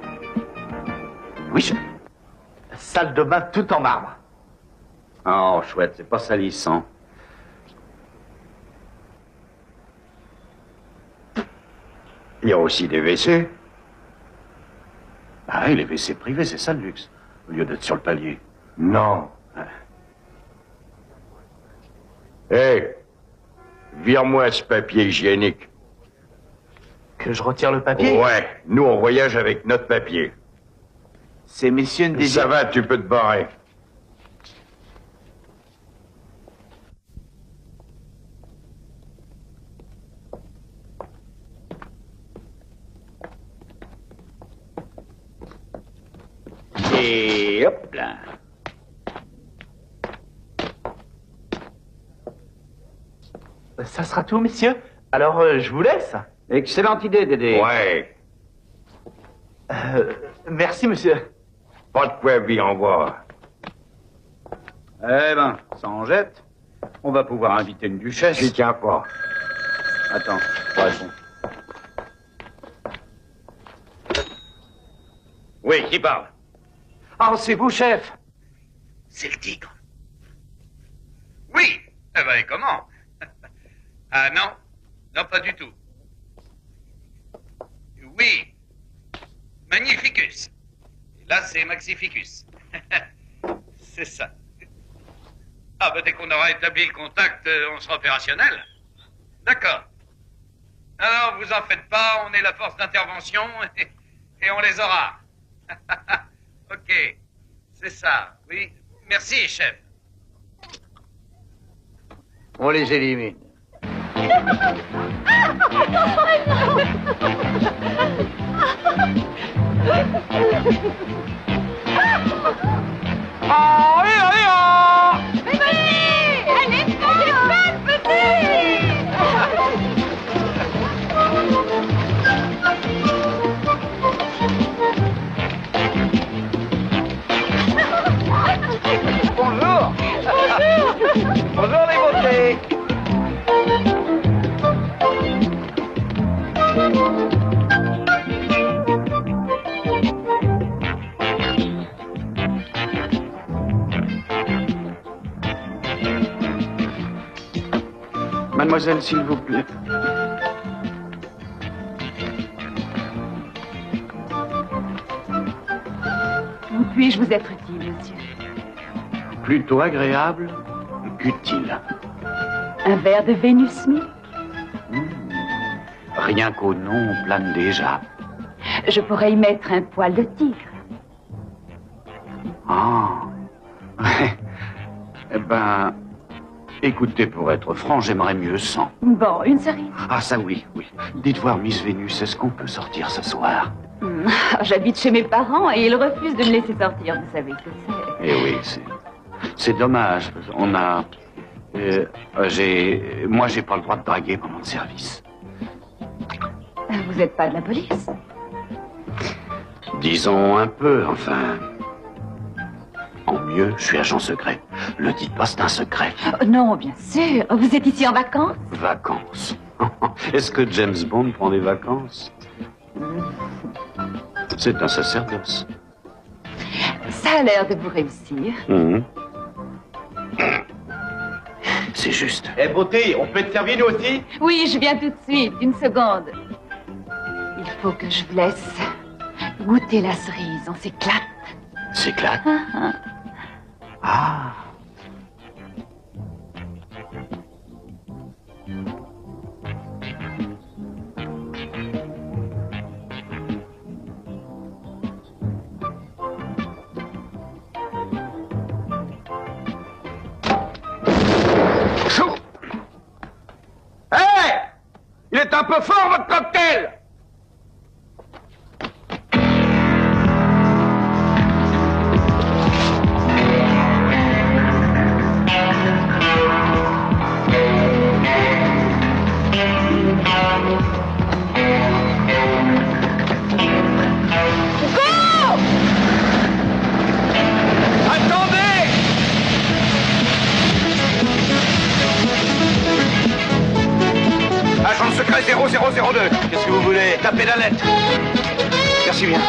Oui, chef. Salle de bain tout en marbre. Oh, chouette, c'est pas salissant. Il y a aussi des WC. Ah oui, les WC privés, c'est ça le luxe. Au lieu d'être sur le palier. Non. Hé, vire-moi ce papier hygiénique. Que je retire le papier? Ouais, nous on voyage avec notre papier. Ces messieurs ne désirent... Ça va, tu peux te barrer. Et hop là. Ça sera tout, messieurs. Alors, je vous laisse. Excellente idée, Dédé. Ouais. Merci, monsieur. Pas de quoi vivre en voir. Eh ben, ça en jette. On va pouvoir inviter une duchesse. J'y tiens pas. Attends, réponds. Oui, qui parle? Ah, c'est vous, chef. C'est le tigre. Oui. Eh ben, et comment? Ah non, non, pas du tout. Oui. Magnificus. Et là, c'est Maxificus. C'est ça. Ah, ben, dès qu'on aura établi le contact, on sera opérationnel. D'accord. Alors, vous en faites pas, on est la force d'intervention et on les aura. Ok. C'est ça, oui. Merci, chef. On les élimine. Bonjour. Bonjour les beautés. Mademoiselle, s'il vous plaît. Où puis-je vous être utile, monsieur? Plutôt agréable qu'utile. Un verre de Vénus Milk? Rien qu'au nom, on plane déjà. Je pourrais y mettre un poil de tigre. Ah. Eh ben, écoutez, pour être franc, j'aimerais mieux sans. Bon, une cerise. Ah, ça oui, oui. Dites voir, Miss Vénus, est-ce qu'on peut sortir ce soir? J'habite chez mes parents et ils refusent de me laisser sortir, vous savez que c'est. Eh oui, c'est dommage. On a... Moi, j'ai pas le droit de draguer pendant le service. Vous n'êtes pas de la police? Disons un peu, enfin... En mieux, je suis agent secret. Le dites pas, c'est un secret. Non, bien sûr. Vous êtes ici en vacances? Vacances. Est-ce que James Bond prend des vacances? C'est un sacerdoce. Ça a l'air de vous réussir. C'est juste. Eh, beauté, on peut te servir nous aussi? Oui, je viens tout de suite. Une seconde. Il faut que je vous laisse goûter la cerise. On s'éclate. S'éclate? Ah. Ah. Chou! Hey! Il est un peu fort, votre cocktail! Agent secret 0002. Qu'est-ce que vous voulez? Tapez la lettre. Merci bien.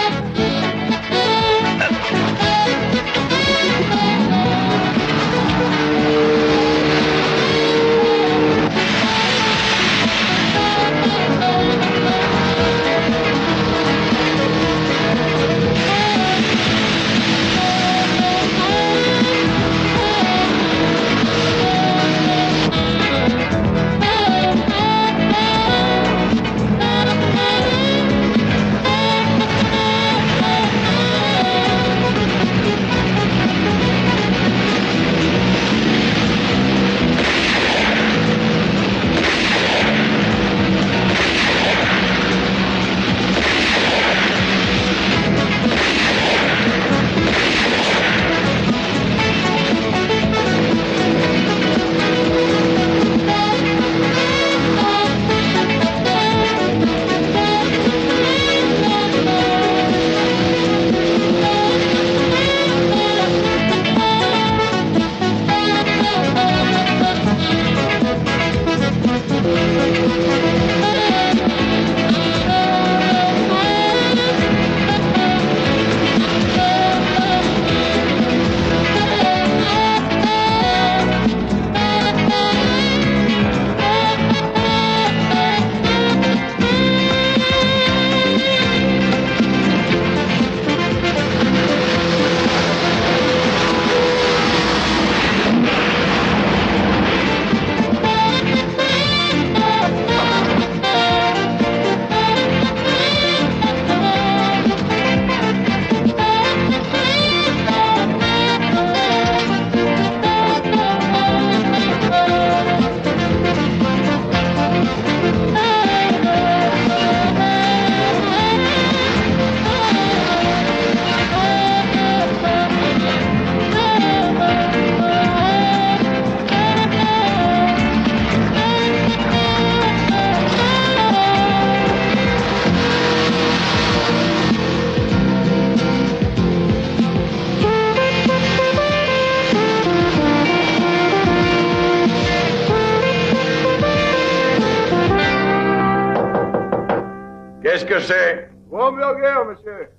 Qu'est-ce que c'est? Hamburger, monsieur.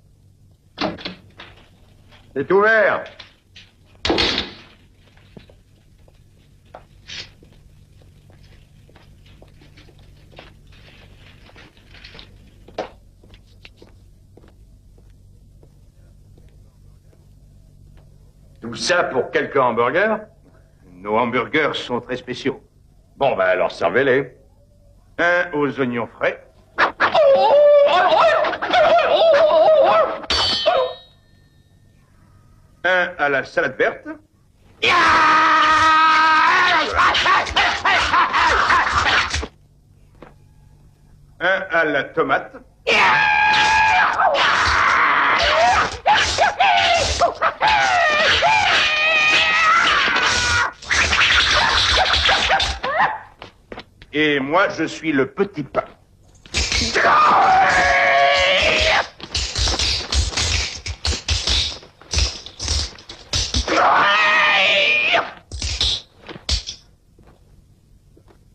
C'est ouvert. Tout ça pour quelques hamburgers? Nos hamburgers sont très spéciaux. Bon, ben alors servez-les. Un aux oignons frais. Un à la salade verte. Un à la tomate. Et moi, je suis le petit pain.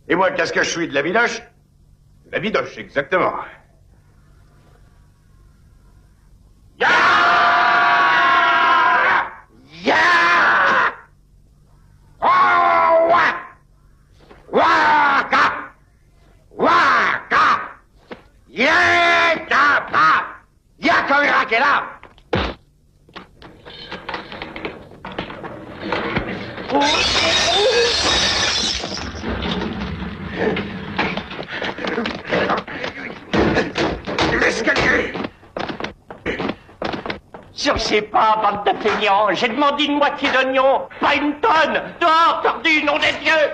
Et moi, qu'est-ce que je suis, de la bidoche? La bidoche, exactement. L'escalier! Je sais pas, bande de feignants. J'ai demandé une moitié d'oignon, pas une tonne. Dehors, tordu, nom des dieux!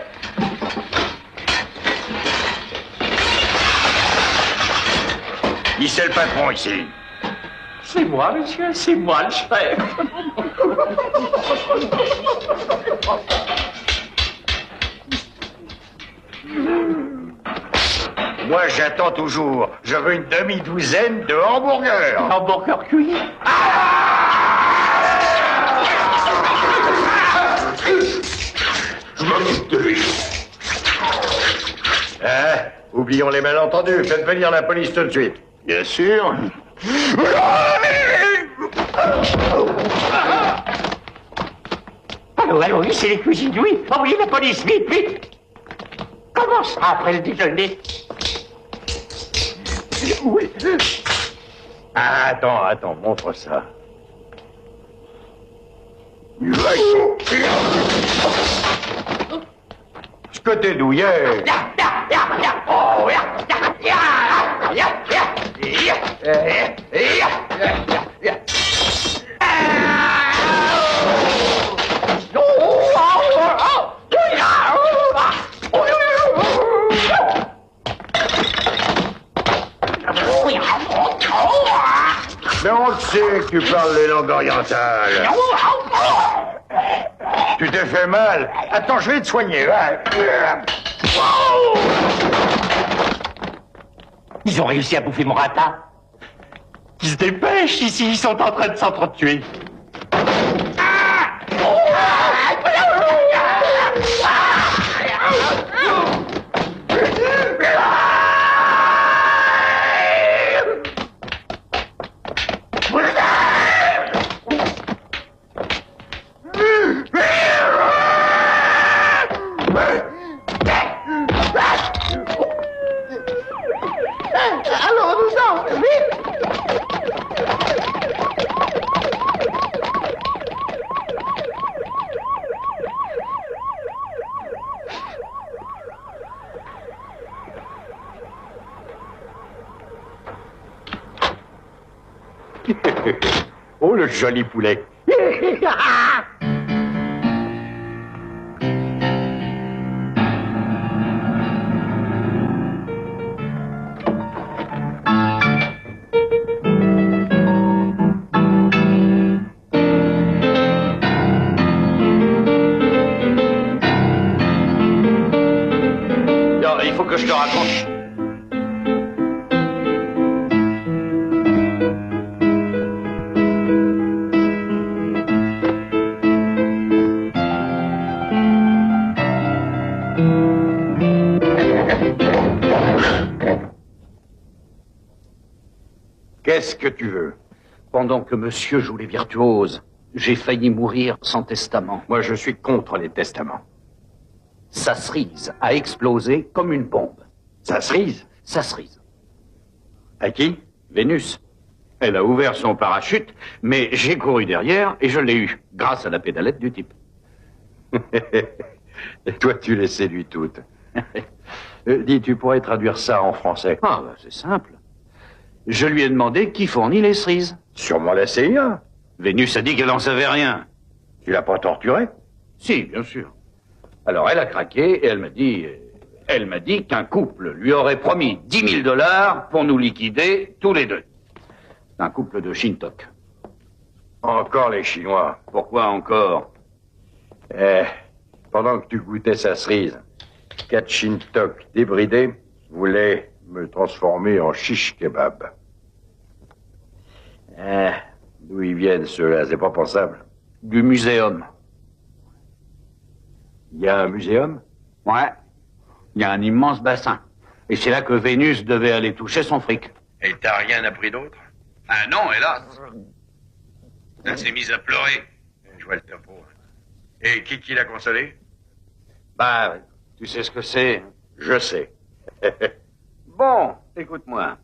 Qui c'est le patron ici? C'est moi, monsieur, c'est moi le chef. Moi, j'attends toujours. Je veux une demi-douzaine de hamburgers. Hamburgers cuits? Je m'occupe de lui. Hein? Oublions les malentendus. Faites venir la police tout de suite. Bien sûr. Allô, oui, c'est les cuisines, oui. Envoyez la police, vite, vite. Comment sera après le déjeuner? Oui. Ah, attends, montre ça. Ce que t'es douillet. Mais on le sait que tu parles les langues orientales. Tu t'es fait mal. Attends, je vais te soigner. Ils ont réussi à bouffer mon ratin. Ils se dépêchent ici, ils sont en train de s'entretuer. Allons-nous-en, vite! Oh, le joli poulet. Non, il faut que je te raconte. Qu'est-ce que tu veux? Pendant que monsieur joue les virtuoses, j'ai failli mourir sans testament. Moi, je suis contre les testaments. Sa cerise a explosé comme une bombe. Sa cerise? Sa cerise. À qui? Vénus. Elle a ouvert son parachute, mais j'ai couru derrière et je l'ai eu, grâce à la pédalette du type. Et toi, tu les séduis toutes. Dis, tu pourrais traduire ça en français? Ah, bah, c'est simple. Je lui ai demandé qui fournit les cerises. Sûrement la CIA. Vénus a dit qu'elle n'en savait rien. Tu l'as pas torturée? Si, bien sûr. Alors elle a craqué et elle m'a dit Elle m'a dit qu'un couple lui aurait promis 10 000 $ pour nous liquider tous les deux. C'est un couple de Shintok. Encore les Chinois. Pourquoi encore? Pendant que tu goûtais sa cerise, 4 Shintok débridés voulaient me transformer en shish kebab. D'où ils viennent ceux-là, c'est pas pensable. Du muséum. Il y a un muséum? Ouais. Il y a un immense bassin. Et c'est là que Vénus devait aller toucher son fric. Et t'as rien appris d'autre? Ah non, hélas. Elle s'est mise à pleurer. Je vois le topo. Et qui l'a consolé? Bah, tu sais ce que c'est? Je sais. Bon, écoute-moi.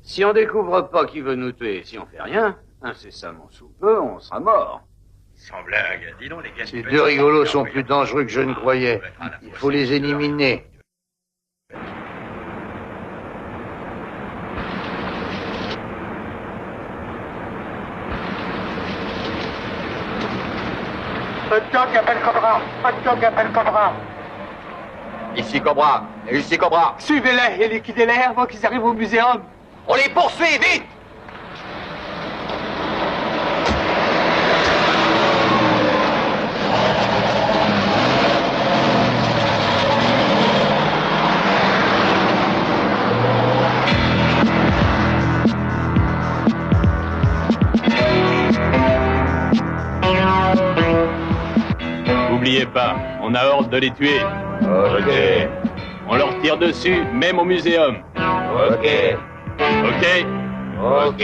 Si on découvre pas qui veut nous tuer, si on fait rien, incessamment sous peu, on sera mort. Sans blague, dis donc les gars. Ces deux rigolos sont plus dangereux que je ne croyais. Il faut les éliminer. Hot-dog appelle Cobra. Hot-dog appelle Cobra. Ici Cobra. Et ici Cobra. Suivez-les et liquidez-les avant qu'ils arrivent au muséum. On les poursuit, vite! N'oubliez pas, on a ordre de les tuer. Ok. On leur tire dessus, même au muséum. Ok. Ok? Ok.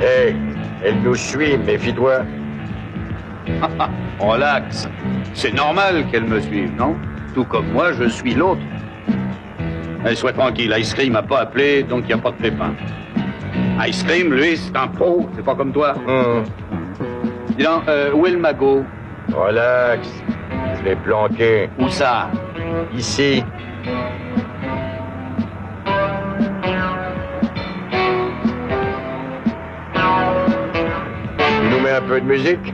Hey, elle nous suit, méfie-toi. Relax. C'est normal qu'elle me suive, non? Tout comme moi, je suis l'autre. Mais sois tranquille, Ice Cream m'a pas appelé, donc il n'y a pas de pépin. Ice Cream, lui, c'est un pro, c'est pas comme toi. Dis donc, où est le magot? Relax. Je l'ai planqué. Où ça? Ici. Tu nous mets un peu de musique?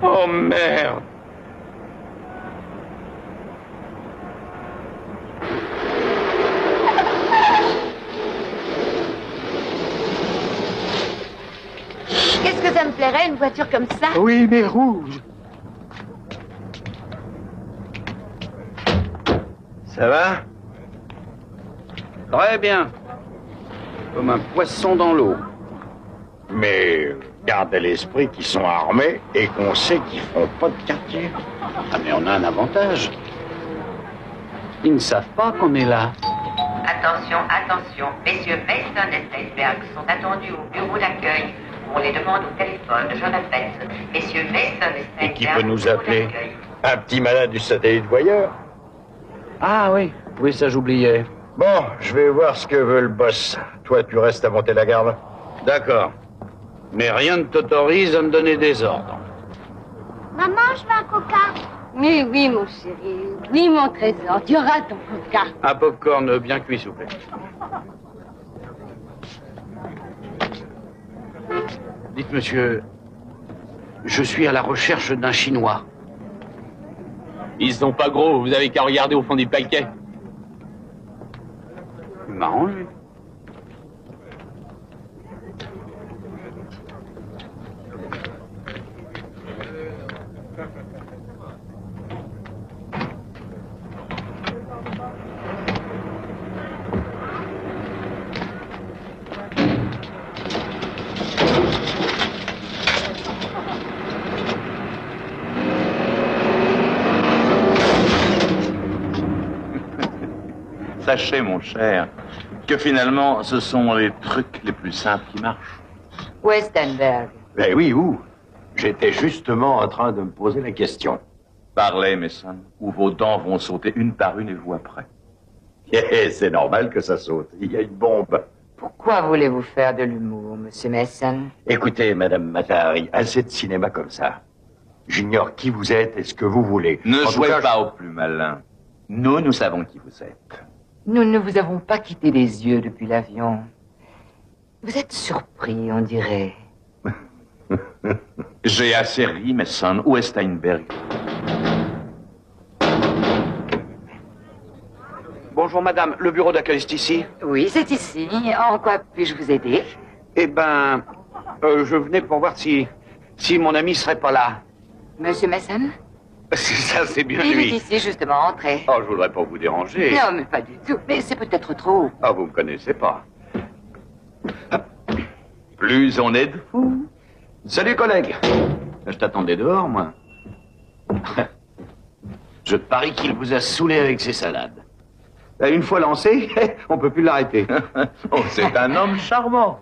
Oh merde! Qu'est-ce que ça me plairait, une voiture comme ça? Oui, mais rouge. Ça va? Très bien. Comme un poisson dans l'eau. Mais garde à l'esprit qu'ils sont armés et qu'on sait qu'ils font pas de quartier. Ah, mais on a un avantage. Ils ne savent pas qu'on est là. Attention, attention. Messieurs Mason et Steinberg sont attendus au bureau d'accueil. On les demande au téléphone, je répète. Messieurs Mason et Steinberg. Et qui peut nous appeler? Un petit malin du satellite voyeur? Ah oui, oui, ça j'oubliais. Bon, je vais voir ce que veut le boss. Toi, tu restes à monter la garde. D'accord. Mais rien ne t'autorise à me donner des ordres. Maman, je veux un coca. Mais oui, mon chéri. Oui, mon trésor. Tu auras ton coca. Un popcorn bien cuit, s'il vous plaît. Dites, monsieur, je suis à la recherche d'un Chinois. Ils sont pas gros, vous avez qu'à regarder au fond du paquet. Marrant, lui. Sachez, mon cher, que finalement, ce sont les trucs les plus simples qui marchent. Où est Steinberg? Ben oui, où? J'étais justement en train de me poser la question. Parlez, Mason, ou vos dents vont sauter une par une et vous après. C'est normal que ça saute. Il y a une bombe. Pourquoi voulez-vous faire de l'humour, Monsieur Mason? Écoutez, Madame Matahari, assez de cinéma comme ça. J'ignore qui vous êtes et ce que vous voulez. Ne En tout jouez cas, pas au plus malin. Nous savons qui vous êtes. Nous ne vous avons pas quitté les yeux depuis l'avion. Vous êtes surpris, on dirait. J'ai assez ri, Mason. Où est Steinberg? Bonjour madame, le bureau d'accueil est ici? Oui, c'est ici. En quoi puis-je vous aider? Eh ben, je venais pour voir si mon ami serait pas là. Monsieur Mason? Ça, c'est bien Il lui. est ici, justement, entrez. Oh, je voudrais pas vous déranger. Non, mais pas du tout. Mais c'est peut-être trop. Ah, vous me connaissez pas. Plus on est de fous. Salut, collègue. Je t'attendais dehors, moi. Je parie qu'il vous a saoulé avec ses salades. Une fois lancé, on peut plus l'arrêter. Oh, c'est un homme charmant.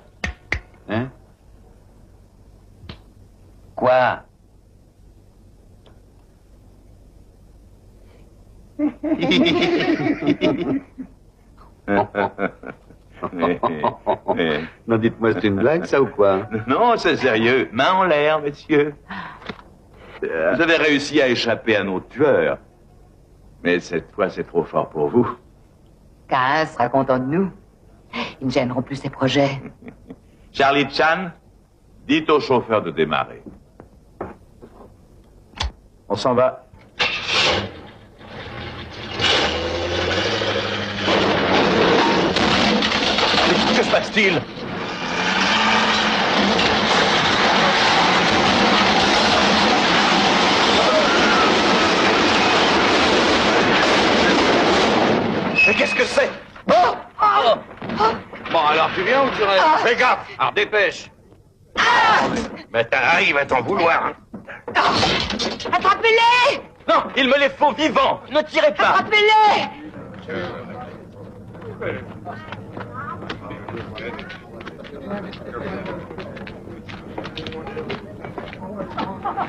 Hein? Quoi? Non, dites-moi, c'est une blague, ça, ou quoi? Non, c'est sérieux. Main en l'air, messieurs. Vous avez réussi à échapper à nos tueurs. Mais cette fois, c'est trop fort pour vous. Cass sera content de nous. Ils ne gêneront plus ses projets. Charlie Chan, dites au chauffeur de démarrer. On s'en va. Que se passe-t-il? Mais qu'est-ce que c'est? Oh! Bon, alors tu viens ou tu restes? Fais gaffe! Alors dépêche! Mais t'arrives à t'en vouloir. Attrapez-les! Non, il me les faut vivants! Ne tirez pas! Attrapez-les!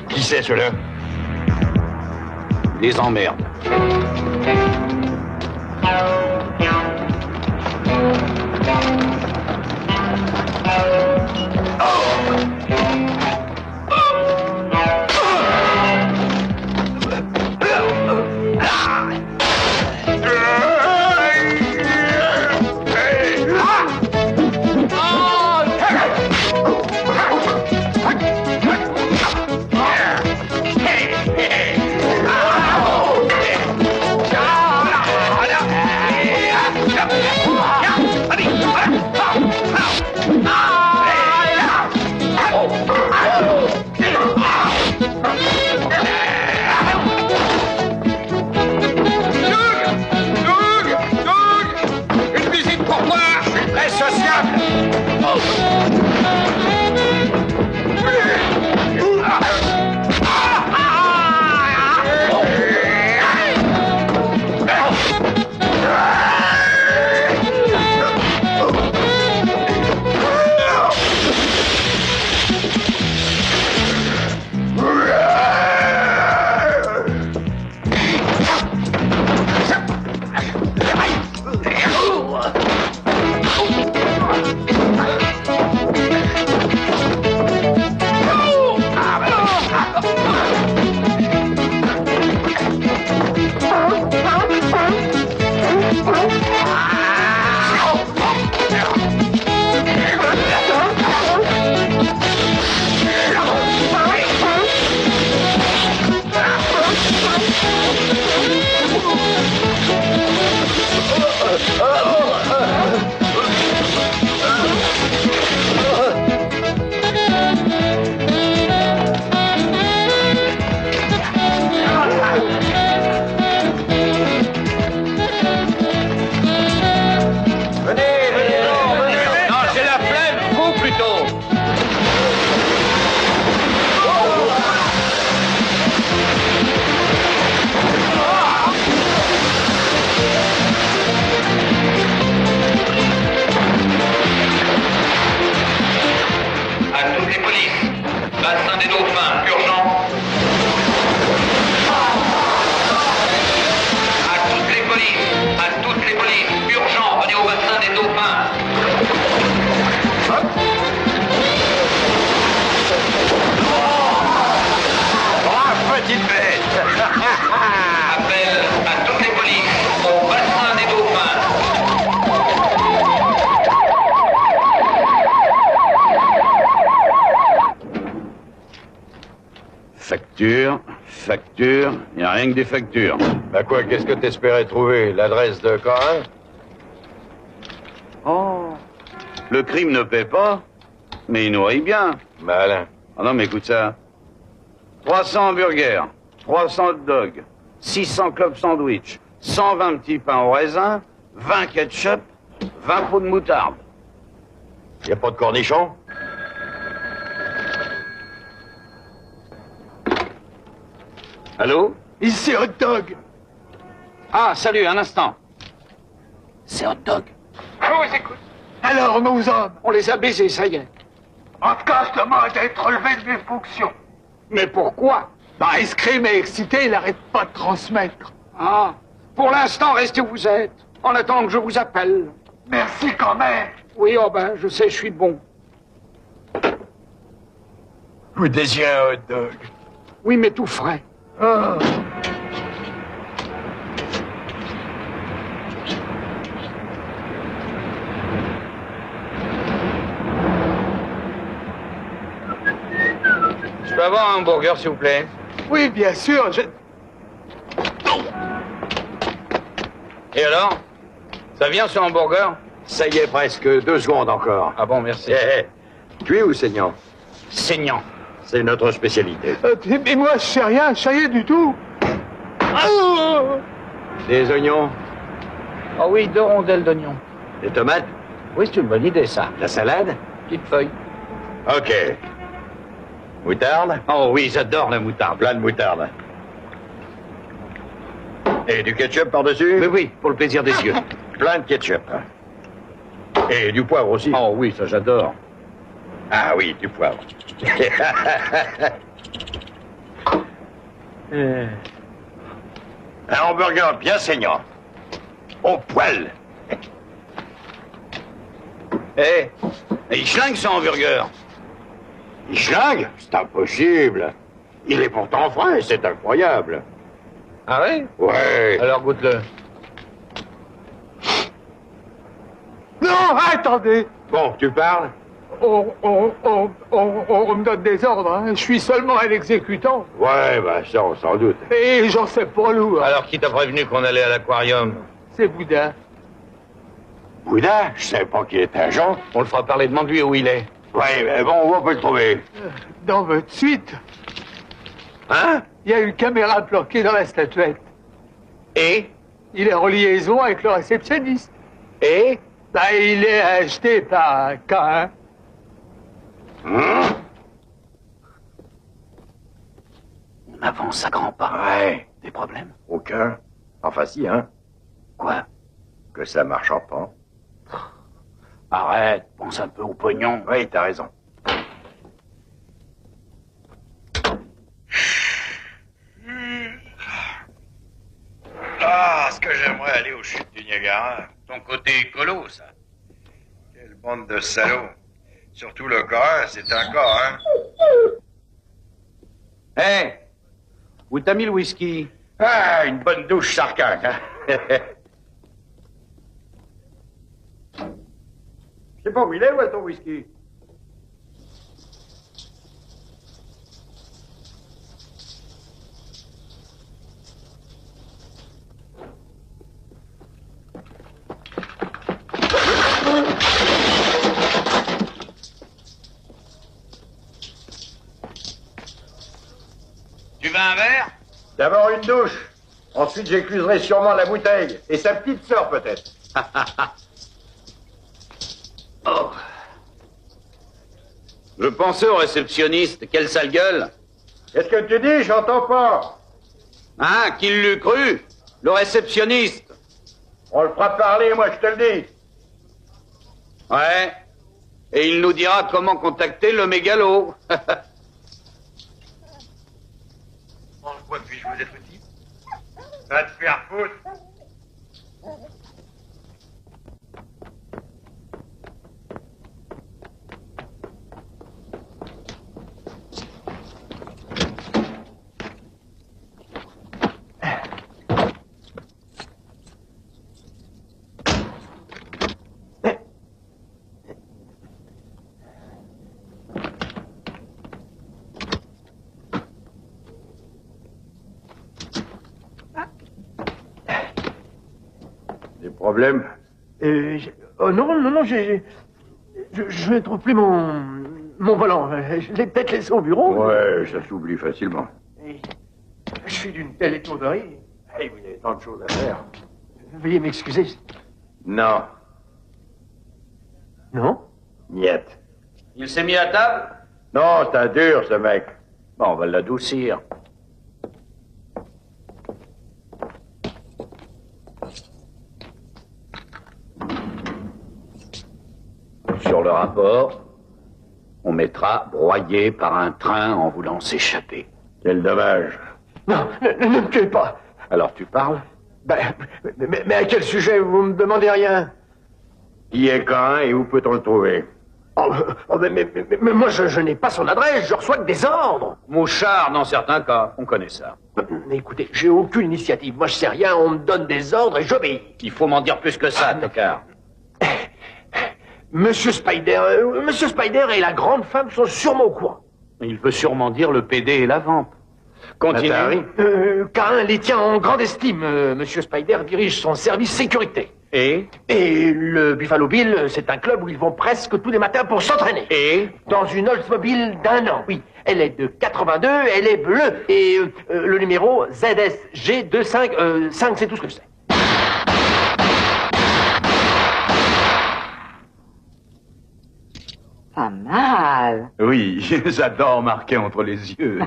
Qui c'est, ceux-là? Les emmerdes. Facture, facture, il n'y a rien que des factures. Bah quoi, qu'est-ce que t'espérais trouver? L'adresse de Corin? Oh, le crime ne paie pas, mais il nourrit bien. Malin. Ah non, mais écoute ça. 300 hamburgers, 300 hot dogs, 600 clubs sandwich, 120 petits pains au raisin, 20 ketchup, 20 pots de moutarde. Y a pas de cornichons? Allô? Ici hot dog. Ah, salut, un instant. C'est hot dog. Je vous écoute. Alors, nos hommes, on les a baisés, ça y est. En tout cas, je demande d'être relevé de mes fonctions. Mais pourquoi? Bah, escrimé et excité, il n'arrête pas de transmettre. Ah, pour l'instant, restez où vous êtes, en attendant que je vous appelle. Merci quand même. Oui, oh ben, je sais, je suis bon. Vous désirez un hot dog? Oui, mais tout frais. Ah. Je peux avoir un hamburger, s'il vous plaît? Oui, bien sûr, Et alors? Ça vient, ce hamburger? Ça y est, presque. 2 secondes encore. Ah bon, merci. Cuit ou saignant? Saignant. C'est notre spécialité. Mais moi, je sais rien du tout. Ah. Des oignons? Ah oui, 2 rondelles d'oignons. Des tomates? Oui, c'est une bonne idée, ça. La salade? Petite feuille. OK. Moutarde? Oh oui, j'adore la moutarde. Plein de moutarde. Et du ketchup par-dessus? Mais oui, pour le plaisir des yeux. Plein de ketchup. Et du poivre aussi? Oh oui, ça j'adore. Ah oui, du poivre. Un hamburger bien saignant. Au poil. Il schlingue ce hamburger. Il schlingue? C'est impossible. Il est pourtant frais, c'est incroyable. Ah oui? Ouais. Alors goûte-le. Non, attendez. Bon, tu parles? On me donne des ordres, hein. Je suis seulement un exécutant. Ouais, bah ça, on s'en doute. Et j'en sais pas lourd. Alors qui t'a prévenu qu'on allait à l'aquarium? C'est Boudin. Boudin? Je savais pas qu'il était agent. On le fera parler, demande-lui où il est. Ouais, mais bon, où on peut le trouver? Dans votre suite. Hein? Il y a une caméra planquée dans la statuette. Et? Il est en liaison avec le réceptionniste. Et? Bah, il est acheté par K1. On avance à grands pas. Ouais. Des problèmes? Aucun. Enfin si, hein. Quoi? Que ça marche pas. Arrête, pense un peu au pognon. Oui, t'as raison. Ah, ce que j'aimerais aller aux chutes du Niagara. Ton côté écolo, ça. Quelle bande de salauds. Surtout le corps, c'est un corps, hein. Hé! Où t'as mis le whisky? Ah, une bonne douche sarcaque, hein. Je sais pas où il est, où est ton whisky? Tu veux un verre? D'abord une douche. Ensuite, j'écluserai sûrement la bouteille. Et sa petite sœur, peut-être. Oh. Je pensais au réceptionniste. Quelle sale gueule. Qu'est-ce que tu dis? J'entends pas. Hein? Qui l'eût cru? Le réceptionniste. On le fera parler, moi, je te le dis. Ouais. Et il nous dira comment contacter le mégalo. Mange quoi depuis que je vous ai petit? Va te faire foutre. Problème? Oh non, je ne trouve plus mon volant. Je l'ai peut-être laissé au bureau. Ouais, ça s'oublie facilement. Je suis d'une telle étourderie. Hey, vous avez tant de choses à faire. Veuillez m'excuser. Non. Non? Niet. Il s'est mis à table? Non, c'est un dur, ce mec. Bon, on va l'adoucir. Sur le rapport, on mettra broyé par un train en voulant s'échapper. Quel dommage. Non, ne me tuez pas. Alors tu parles? Mais à quel sujet? Vous me demandez rien. Qui est Cain et où peut-on le trouver? Mais moi, je n'ai pas son adresse, je reçois que des ordres. Mouchard, dans certains cas, on connaît ça. Mais écoutez, j'ai aucune initiative. Moi, je sais rien, on me donne des ordres et j'obéis. Il faut m'en dire plus que ça, tocard. Monsieur Spider et la grande femme sont sûrement au courant. Il veut sûrement dire le PD et la vampe. Continue. Cain les tient en grande estime. Monsieur Spider dirige son service sécurité. Et le Buffalo Bill, c'est un club où ils vont presque tous les matins pour s'entraîner. Et dans une Oldsmobile d'un an, oui. Elle est de 82, elle est bleue. Et le numéro ZSG25, 5, c'est tout ce que je sais. Pas mal. Oui, j'adore marquer entre les yeux.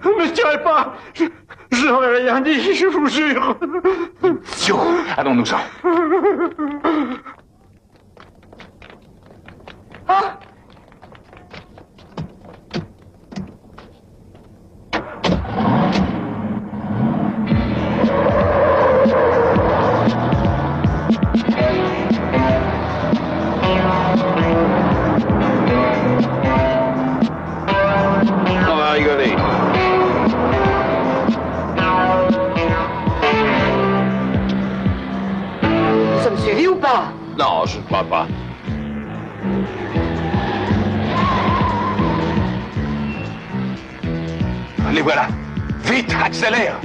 Ne tirez pas! Je n'aurais rien dit, je vous jure! Idiot! Allons-nous-en! Ah! on va rigoler. Nous sommes suivis ou pas? Non, je ne crois pas. Les voilà! Vite, accélère!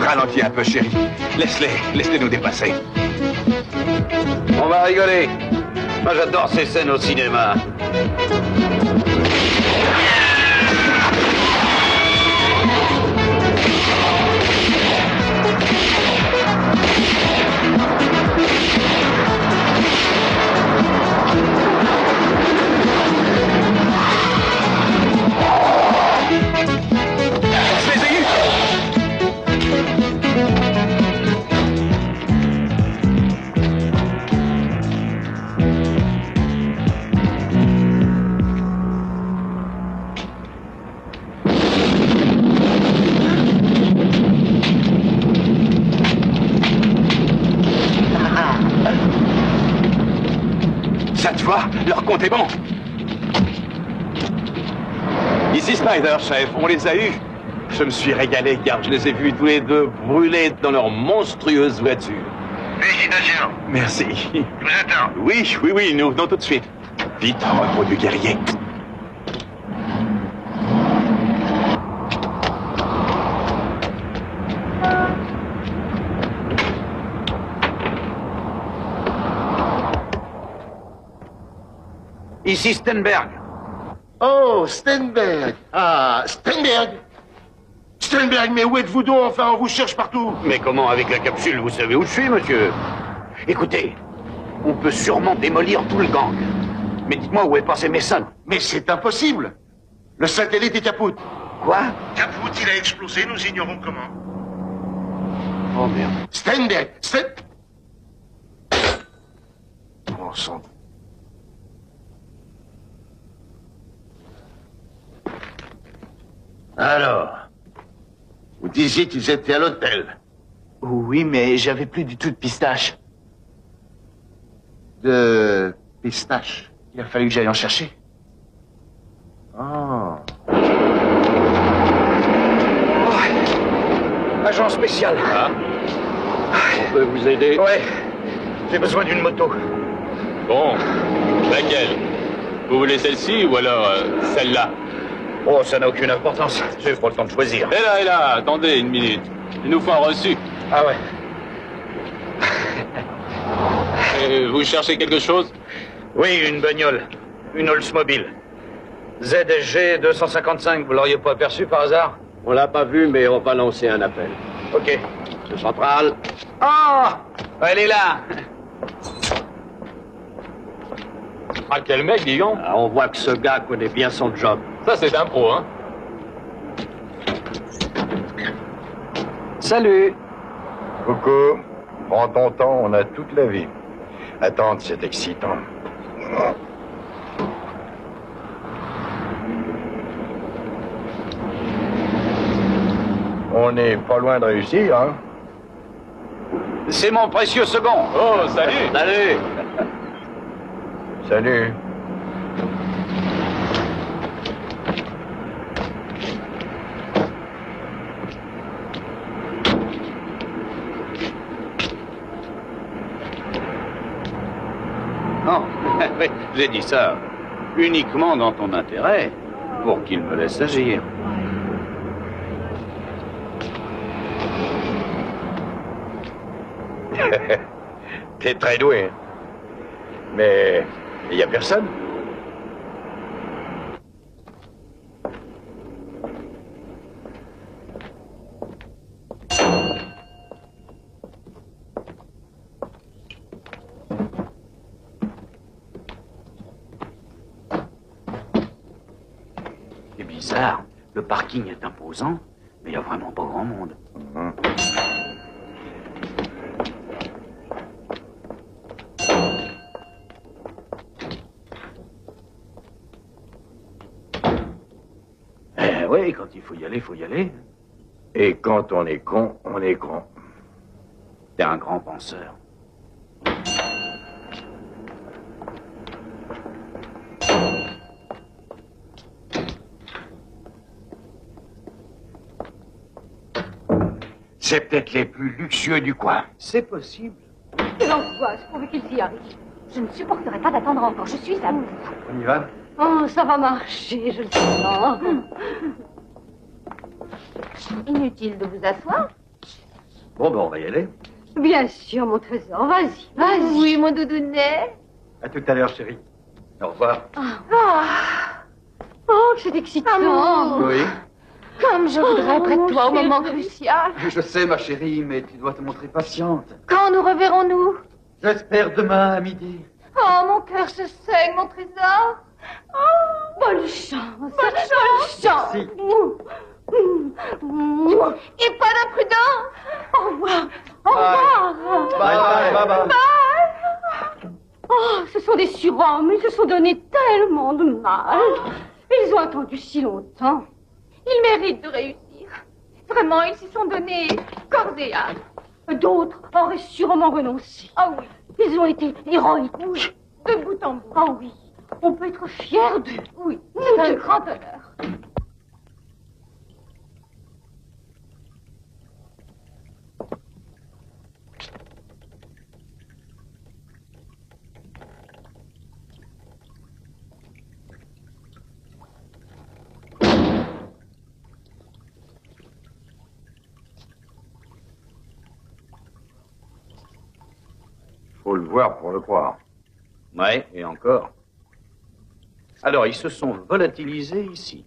Ralentis un peu, chérie. Laisse-les nous dépasser. On va rigoler. Moi, j'adore ces scènes au cinéma. Cette fois, leur compte est bon. Ici Spider, chef, on les a eus. Je me suis régalé car je les ai vus tous les deux brûler dans leur monstrueuse voiture. Félicitations. Merci. Je vous attends. Oui, nous venons tout de suite. Vite, repos du guerrier. Ici Stenberg. Oh, Stenberg. Ah, Stenberg. Stenberg, mais où êtes-vous donc? Enfin, on vous cherche partout. Mais comment, avec la capsule, vous savez où je suis, monsieur? Écoutez, on peut sûrement démolir tout le gang. Mais dites-moi où est passé Mason. Mais c'est impossible. Le satellite est capote. Quoi? Capote, il a explosé, nous ignorons comment. Oh merde. Stenberg, Oh, sang. Alors, vous disiez qu'ils étaient à l'hôtel. Oui, mais j'avais plus du tout de pistache. De pistache. Il a fallu que j'aille en chercher. Oh. agent spécial. Ah. On peut vous aider? Ouais. J'ai besoin d'une moto. Bon. Laquelle? Vous voulez celle-ci ou alors celle-là? Oh, ça n'a aucune importance. J'ai pas le temps de choisir. Et là, attendez une minute. Il nous faut un reçu. Ah ouais. Vous cherchez quelque chose? Oui, une bagnole. Une Oldsmobile. ZSG 255, vous l'auriez pas aperçu par hasard? On l'a pas vu, mais on va lancer un appel. Ok. Le central. Ah! Elle est là! Ah, quel mec, Guillaume! Ah, on voit que ce gars connaît bien son job. Ça, c'est un pro, hein? Salut! Coucou. Prends ton temps, on a toute la vie. Attendre, c'est excitant. On n'est pas loin de réussir, hein? C'est mon précieux second. Oh, salut! Salut! Salut. Non, j'ai dit ça uniquement dans ton intérêt, pour qu'il me laisse agir. T'es très doué. Hein? Mais il n'y a personne. C'est bizarre. Le parking est imposant, mais il n'y a vraiment pas grand monde. Oui, quand il faut y aller, il faut y aller. Et quand on est con, on est grand. T'es un grand penseur. C'est peut-être les plus luxueux du coin. C'est possible. Quelle angoisse, pourvu qu'ils y arrivent. Je ne supporterai pas d'attendre encore, je suis à bout. On y va? Oh, ça va marcher, je le sens. Inutile de vous asseoir. Bon, ben on va y aller. Bien sûr, mon trésor, vas-y, vas-y. Oui, mon doudounet. À tout à l'heure, chérie. Au revoir. Oh, c'est excitant. Amour. Oui. Comme je voudrais être près de toi au moment crucial. Je sais, ma chérie, mais tu dois te montrer patiente. Quand nous reverrons-nous? J'espère demain à midi. Oh, mon cœur se saigne, mon trésor. Oh, bonne chance. Bonne chance. Merci. Et pas d'imprudence. Au revoir. Au revoir. Bye. Oh, ce sont des surhommes. Ils se sont donné tellement de mal. Ils ont attendu si longtemps. Ils méritent de réussir. Vraiment, ils s'y sont donnés corps et âme. D'autres auraient sûrement renoncé. Ah oui. Ils ont été héroïques. Oui, de bout en bout. Ah oui, on peut être fier d'eux. Oui, c'est un grand honneur. Faut le voir pour le croire. Ouais, et encore. Alors, ils se sont volatilisés ici.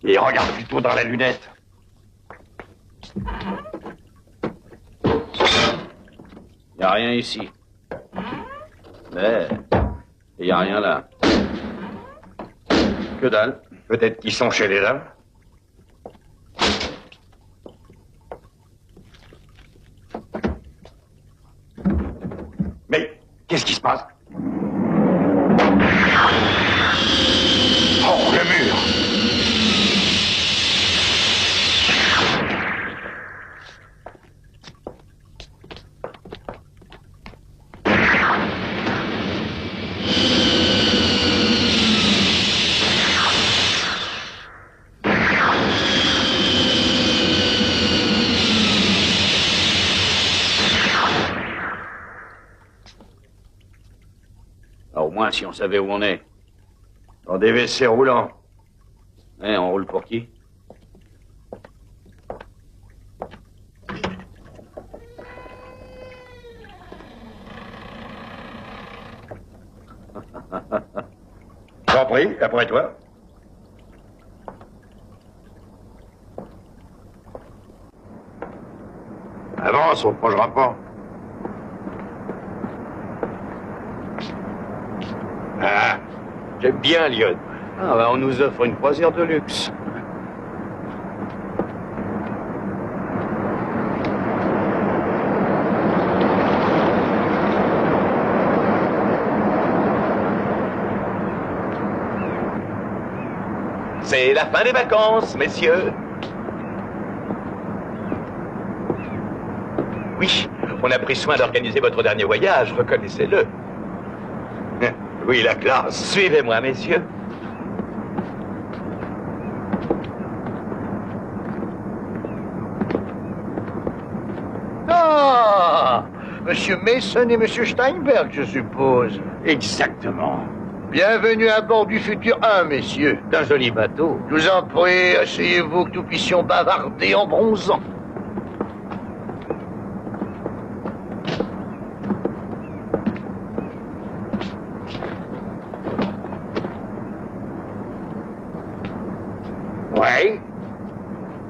Et regarde plutôt dans la lunette. Il n'y a rien ici. Mais il n'y a rien là. Que dalle. Peut-être qu'ils sont chez les dames. Mais qu'est-ce qui se passe? Oh, le mur! moins si on savait où on est. Dans des WC roulants. Eh, on roule pour qui? J'en prie, après toi. Avance, on ne mangera pas. Ah, j'aime bien Lyon. Ah, bah, on nous offre une croisière de luxe. C'est la fin des vacances, messieurs. Oui, on a pris soin d'organiser votre dernier voyage, reconnaissez-le. Oui, la classe. Suivez-moi, messieurs. Ah, Monsieur Mason et Monsieur Steinberg, je suppose. Exactement. Bienvenue à bord du Futur 1, messieurs. D'un joli bateau. Je vous en prie, asseyez-vous que nous puissions bavarder en bronzant. Ouais.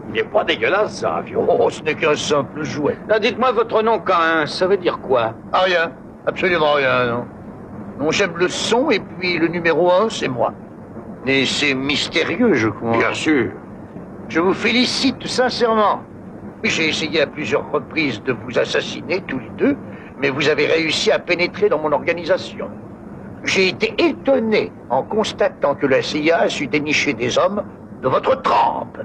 Il n'est pas dégueulasse, ça, avion. Oh, ce n'est qu'un simple jouet. Là, dites-moi votre nom, Cain. Ça veut dire quoi? Ah, rien. Absolument rien, non. Non, j'aime le son, et puis le numéro 1, c'est moi. Mais c'est mystérieux, je crois. Bien sûr. Je vous félicite sincèrement. J'ai essayé à plusieurs reprises de vous assassiner, tous les deux, mais vous avez réussi à pénétrer dans mon organisation. J'ai été étonné en constatant que la CIA a su dénicher des hommes de votre trempe.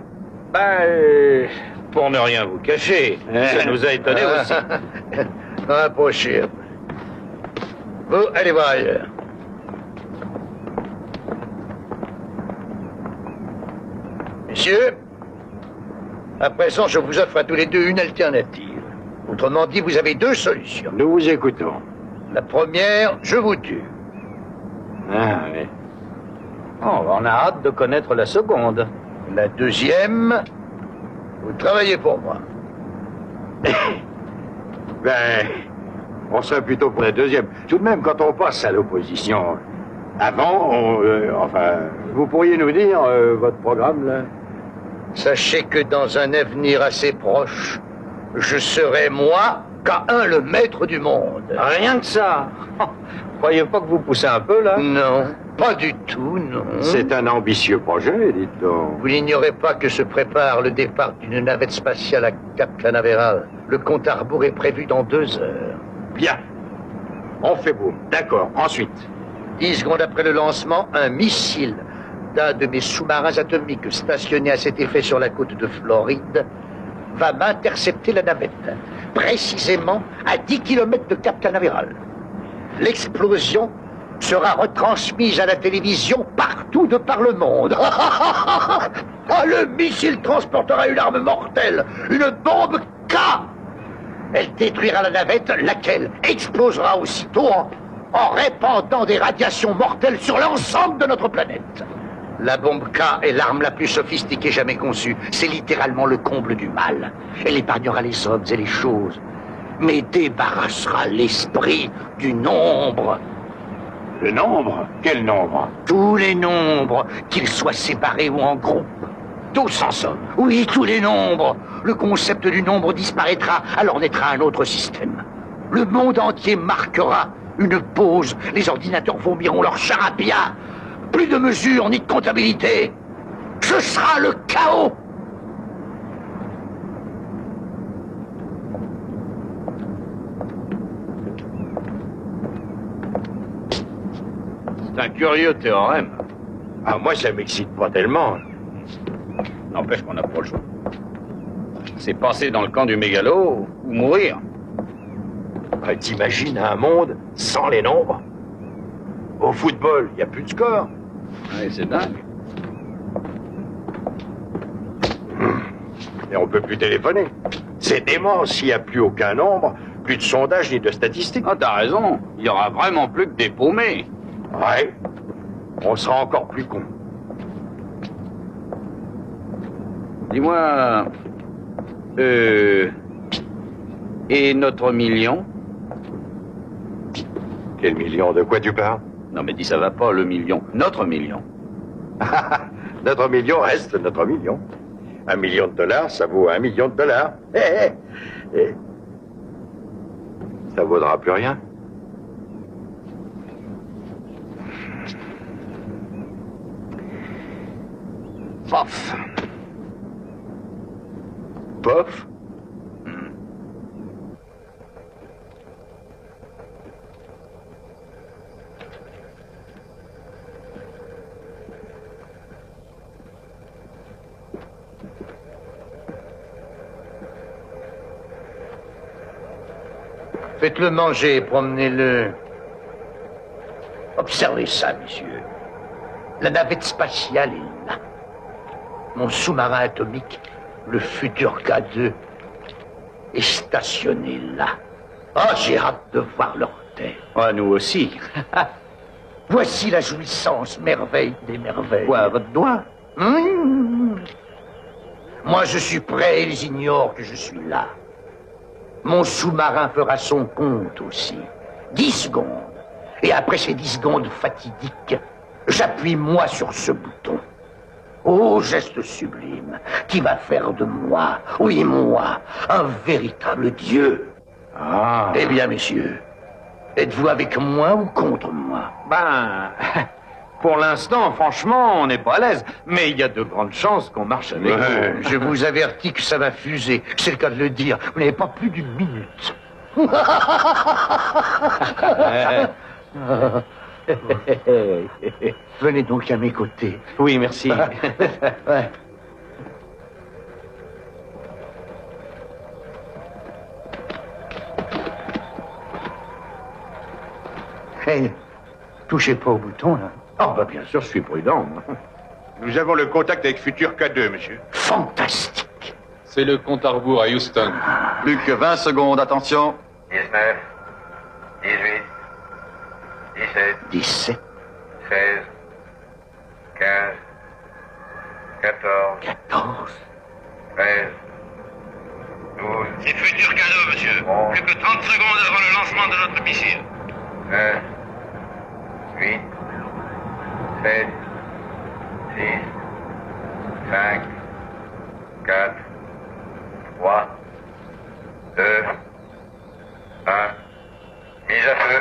Ben, pour ne rien vous cacher, ça nous a étonnés aussi. Approchez. Vous, allez voir ailleurs. Messieurs, à présent, je vous offre à tous les deux une alternative. Autrement dit, vous avez deux solutions. Nous vous écoutons. La première, je vous tue. Ah, oui. Oh, on a hâte de connaître la seconde. La deuxième, vous travaillez pour moi. Ben, on serait plutôt pour la deuxième. Tout de même, quand on passe à l'opposition, avant, vous pourriez nous dire votre programme, là? Sachez que dans un avenir assez proche, je serai, moi, K1 le maître du monde. Rien que ça. Croyez pas que vous poussez un peu, là? Non, pas du tout, non. C'est un ambitieux projet, dites donc. Vous n'ignorez pas que se prépare le départ d'une navette spatiale à Cap Canaveral. Le compte à rebours est prévu dans 2 heures. Bien. On fait boum. D'accord. Ensuite. 10 secondes après le lancement, un missile d'un de mes sous-marins atomiques stationnés à cet effet sur la côte de Floride va m'intercepter la navette, précisément à 10 km de Cap Canaveral. L'explosion sera retransmise à la télévision partout de par le monde. Le missile transportera une arme mortelle, une bombe K. Elle détruira la navette, laquelle explosera aussitôt en répandant des radiations mortelles sur l'ensemble de notre planète. La bombe K est l'arme la plus sophistiquée jamais conçue. C'est littéralement le comble du mal. Elle épargnera les hommes et les choses, mais débarrassera l'esprit du nombre. Le nombre? Quel nombre? Tous les nombres, qu'ils soient séparés ou en groupe. Tous en somme. Oui, tous les nombres. Le concept du nombre disparaîtra, alors naîtra un autre système. Le monde entier marquera une pause. Les ordinateurs vomiront leur charabia. Plus de mesures ni de comptabilité. Ce sera le chaos. C'est un curieux théorème. Ah, moi, ça m'excite pas tellement. N'empêche qu'on n'a pas le choix. C'est passer dans le camp du mégalo ou mourir. T'imagines un monde sans les nombres? Au football, il n'y a plus de score. Oui, c'est dingue. Et on peut plus téléphoner. C'est dément s'il n'y a plus aucun nombre, plus de sondage ni de statistiques. Ah, t'as raison. Il y aura vraiment plus que des paumés. Ouais. On sera encore plus con. Dis-moi... Et notre million? Quel million? De quoi tu parles? Non mais dis ça va pas, le million. Notre million. Notre million reste notre million. $1 million, ça vaut $1 million. Ça vaudra plus rien. Pof. Pof? Faites-le manger, promenez-le. Observez ça, messieurs. La navette spatiale est là. Mon sous-marin atomique, le futur K2, est stationné là. Ah, j'ai hâte de voir leur tête. Ah, nous aussi. Voici la jouissance, merveille des merveilles. Quoi, votre doigt? Moi, je suis prêt et ils ignorent que je suis là. Mon sous-marin fera son compte aussi. 10 secondes. Et après ces 10 secondes fatidiques, j'appuie moi sur ce bouton. Oh, geste sublime, qui va faire de moi, oui moi, un véritable dieu. Ah. Eh bien, messieurs, êtes-vous avec moi ou contre moi? Ben, pour l'instant, franchement, on n'est pas à l'aise. Mais il y a de grandes chances qu'on marche avec vous. Je vous avertis que ça va fuser. C'est le cas de le dire. Vous n'avez pas plus d'une minute. Venez donc à mes côtés. Oui, merci. Ouais. Hey, touchez pas au bouton, là. Oh, bah bien sûr, je suis prudent. Nous avons le contact avec Futur K2, monsieur. Fantastique. C'est le compte à rebours à Houston. Plus que 20 secondes, attention. 19, 18, 17, 17, 16, 15, 14, 13, 12... C'est Futur K2, monsieur. Plus que 30 secondes avant le lancement de notre missile. 9, 8, 7, 6, 5, 4, 3, 2, 1, mise à feu.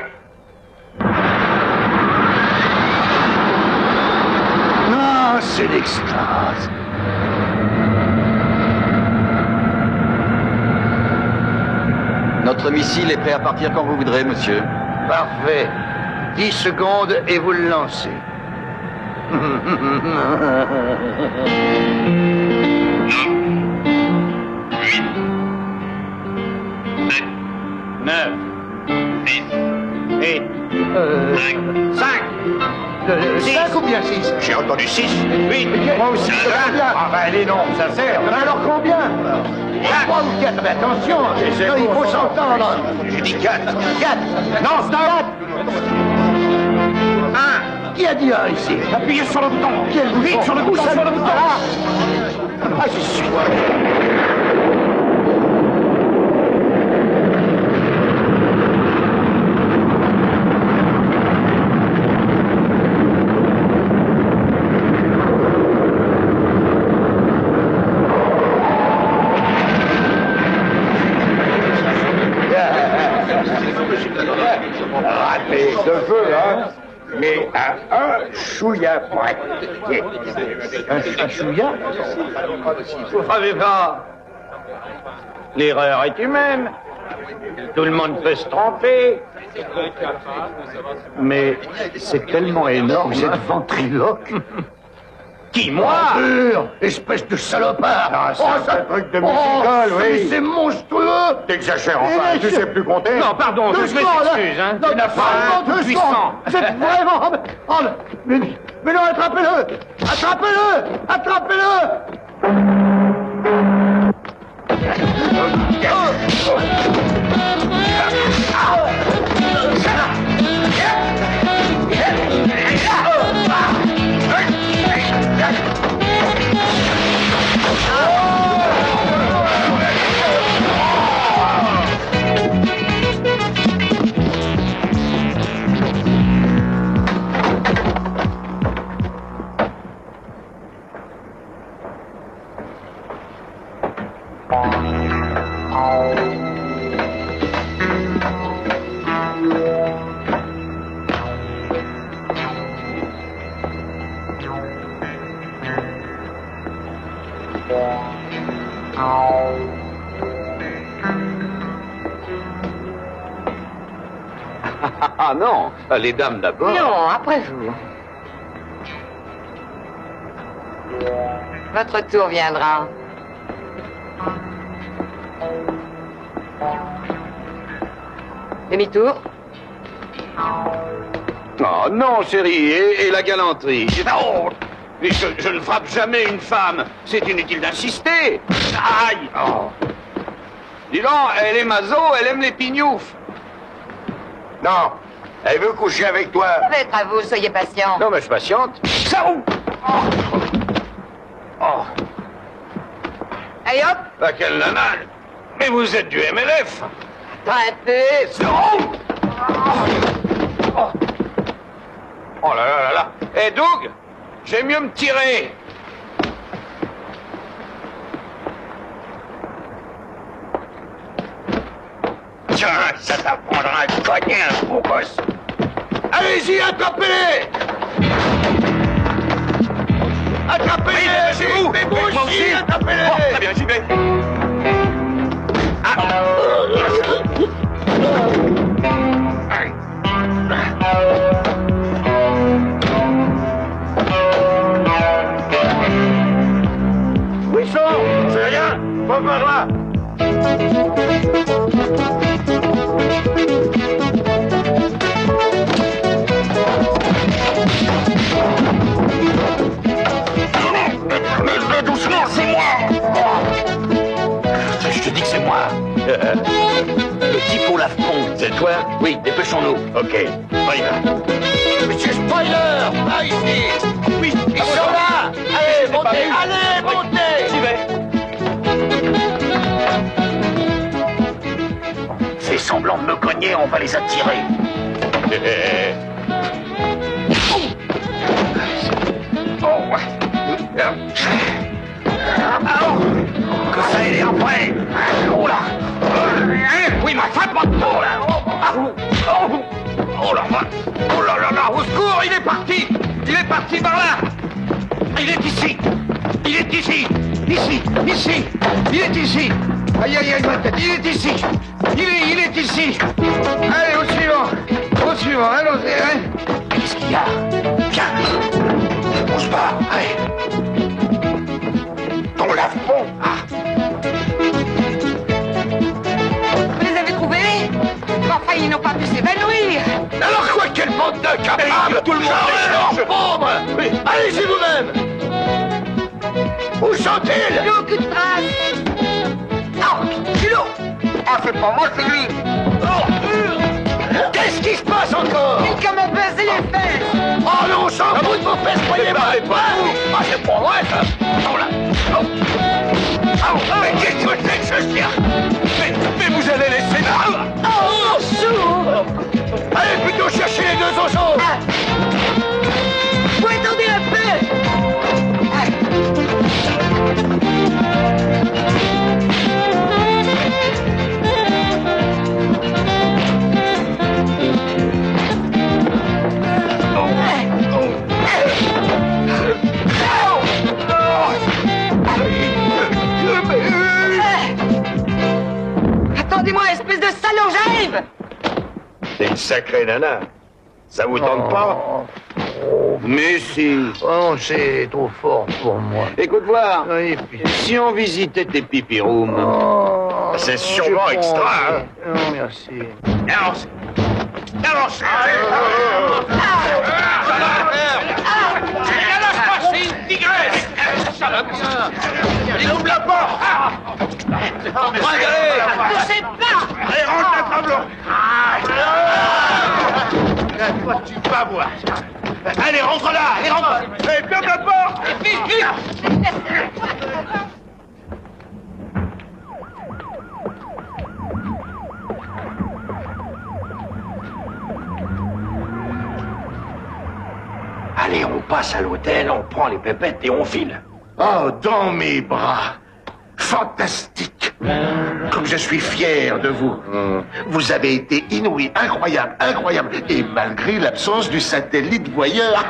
Ah, c'est l'extase. Notre missile est prêt à partir quand vous voudrez, monsieur. Parfait. 10 secondes et vous le lancez. 9, 6, 8, 5, 5 ou bien 6? J'ai entendu 6. 8, Moi aussi, combien? Ah ben allez non, ça sert. Alors combien? 3 ou 4, mais attention, non, il faut s'entendre. J'ai dit 4. 4. Non, stop. 1. Qui a dit 1 ici? Appuyez sur le bouton. Quel bouton? Vite sur le bouton. Sur le bouton. Ah, j'y suis. Raté de feu, hein? Mais à un chouïa près. Un chouïa? Vous savez pas. L'erreur est humaine. Tout le monde peut se tromper. Mais c'est tellement énorme. Vous êtes ventriloque? Qui, moi? Espèce de salopard! Ah, c'est un truc de musical, oui. C'est monstrueux! T'exagères enfin, tu sais plus compter. Non, pardon, je m'excuse, hein. Tu n'as pas un puissant. C'est vraiment... Oh, mais non, attrapez-le! Attrapez-le! Attrapez-le! Ah non, les dames d'abord. Non, après vous. Votre tour viendra. Demi-tour. Oh non, chérie, et la galanterie. Oh, mais je ne frappe jamais une femme. C'est inutile d'insister. Aïe. Oh. Dis donc, elle est maso, elle aime les pignoufs. Non, elle veut coucher avec toi. Peut-être à vous, soyez patient. Non, mais je patiente. Ça roule. Oh. Allez hop. Bah, quelle nana. Mais vous êtes du MLF. Attends un peu. Oh. Oh là là là là. Eh, Doug, j'aime mieux me tirer. Tiens, ça t'apprendra à cogner un beau gosse. Allez-y, attrapez-les. Attrapez-les, c'est vous. Mais vous aussi, attrapez-les. Oh, très bien, j'y vais. Ah. Où ils sont? C'est rien. Pas par là. Doucement, c'est moi. Je te dis que c'est moi. Le type au lave-pont. C'est toi? Oui, dépêchons-nous. Ok, on y va. Monsieur Spoiler, par ici. Oui, ils sont là. Allez, montez, allez, montez. J'y vais. Fais semblant de me cogner, on va les attirer. Oh, ouais. Que ça ait l'air prêt. Oh là. Oui, ma femme, pas de peau, là. Oh là là. Oh là là là. Au secours, il est parti. Il est parti par là. Il est ici. Il est ici. Ici. Ici. Il est ici. Aïe, aïe, aïe, ma tête. Il est ici. Il est ici. Allez, au suivant. Au suivant. Allons-y, hein. Qu'est-ce qu'il y a? Viens. On se barre. Allez. Ton lave-pont. Ah. Vous les avez trouvés? Enfin, ils n'ont pas pu s'évanouir. Alors quoi, quelle bande d'incapables! Tout le monde est leur pauvre! Allez-y vous-même! Où sont-ils? Plus aucune trace. Ah! Kilo! Ah, c'est pas moi, c'est lui! Oh! Qu'est-ce qui se passe encore? Quelqu'un m'a baisé les fesses. Oh non, s'en fout de vos fesses, croyez-moi! Ah, c'est pas vrai, ça! Oh là! Oh! Oh! Mais qu'est-ce que c'est que ce cirque? Mais vous allez laisser là! Oh, sourd. Allez plutôt chercher les deux oiseaux! Vous attendez un peu. Attendez-moi, espèce de salaud, j'arrive. C'est une sacrée nana. Ça vous tente pas? Mais si. Oh, c'est trop fort pour moi. Écoute voir. Oui, Si on visitait tes pipi rooms, c'est sûrement extra, hein? Non, merci. Avance. Avance. C'est une tigresse. Il ouvre la porte. Touchez pas. Allez, rentre la tableau. Toi, tu vas voir. Allez, rentre là. Allez, rentre. Allez, ferme la porte. Vite, vite. Allez, on passe à l'hôtel, on prend les pépettes et on file. Oh, dans mes bras. Fantastique. Comme je suis fier de vous. Vous avez été inouï, incroyable, incroyable. Et malgré l'absence du satellite voyeur.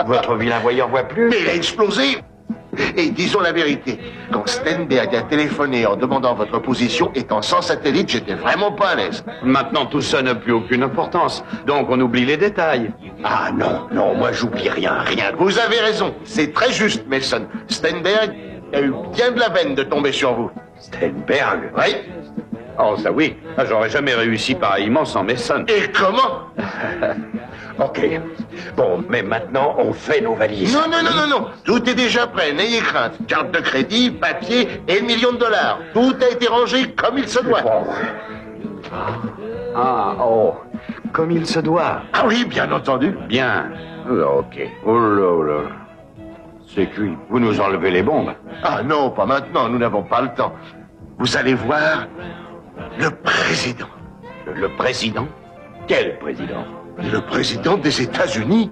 Votre vilain voyeur voit plus? Mais il a explosé. Et disons la vérité, quand Stenberg a téléphoné en demandant votre position, étant sans satellite, j'étais vraiment pas à l'aise. Maintenant, tout ça n'a plus aucune importance. Donc, on oublie les détails. Ah non, non, moi j'oublie rien, rien. Vous avez raison, c'est très juste, Mason. Stenberg a eu bien de la veine de tomber sur vous. Stenberg? Oui. Oh, ça oui. J'aurais jamais réussi pareillement sans Mason. Et comment? Ok. Bon, mais maintenant, on fait nos valises. Non, non, non, non, non. Tout est déjà prêt, n'ayez crainte. Carte de crédit, papier et $1 million. Tout a été rangé comme il se doit. Comme il se doit. Ah oui, bien entendu. Bien. Ok. Oh là, oh là. C'est cuit. Vous nous enlevez les bombes. Ah non, pas maintenant, nous n'avons pas le temps. Vous allez voir le président. Le président? Quel président? Le président des États-Unis.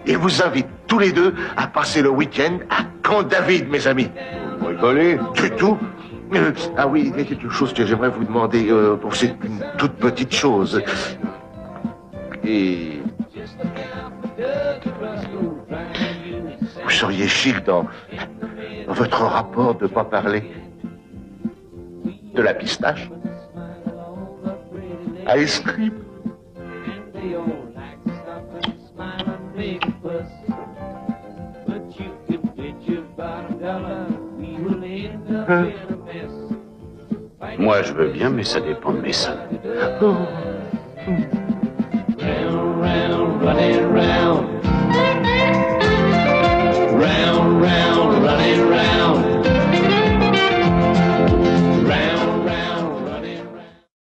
Il vous invite tous les deux à passer le week-end à Camp David, mes amis. Vous rigolez? Du tout. Ah oui, il y a quelque chose que j'aimerais vous demander. C'est une toute petite chose. Et... vous seriez chic dans votre rapport de ne pas parler de la pistache. Ice cream. Moi, je veux bien, mais ça dépend de mes sons. Oh.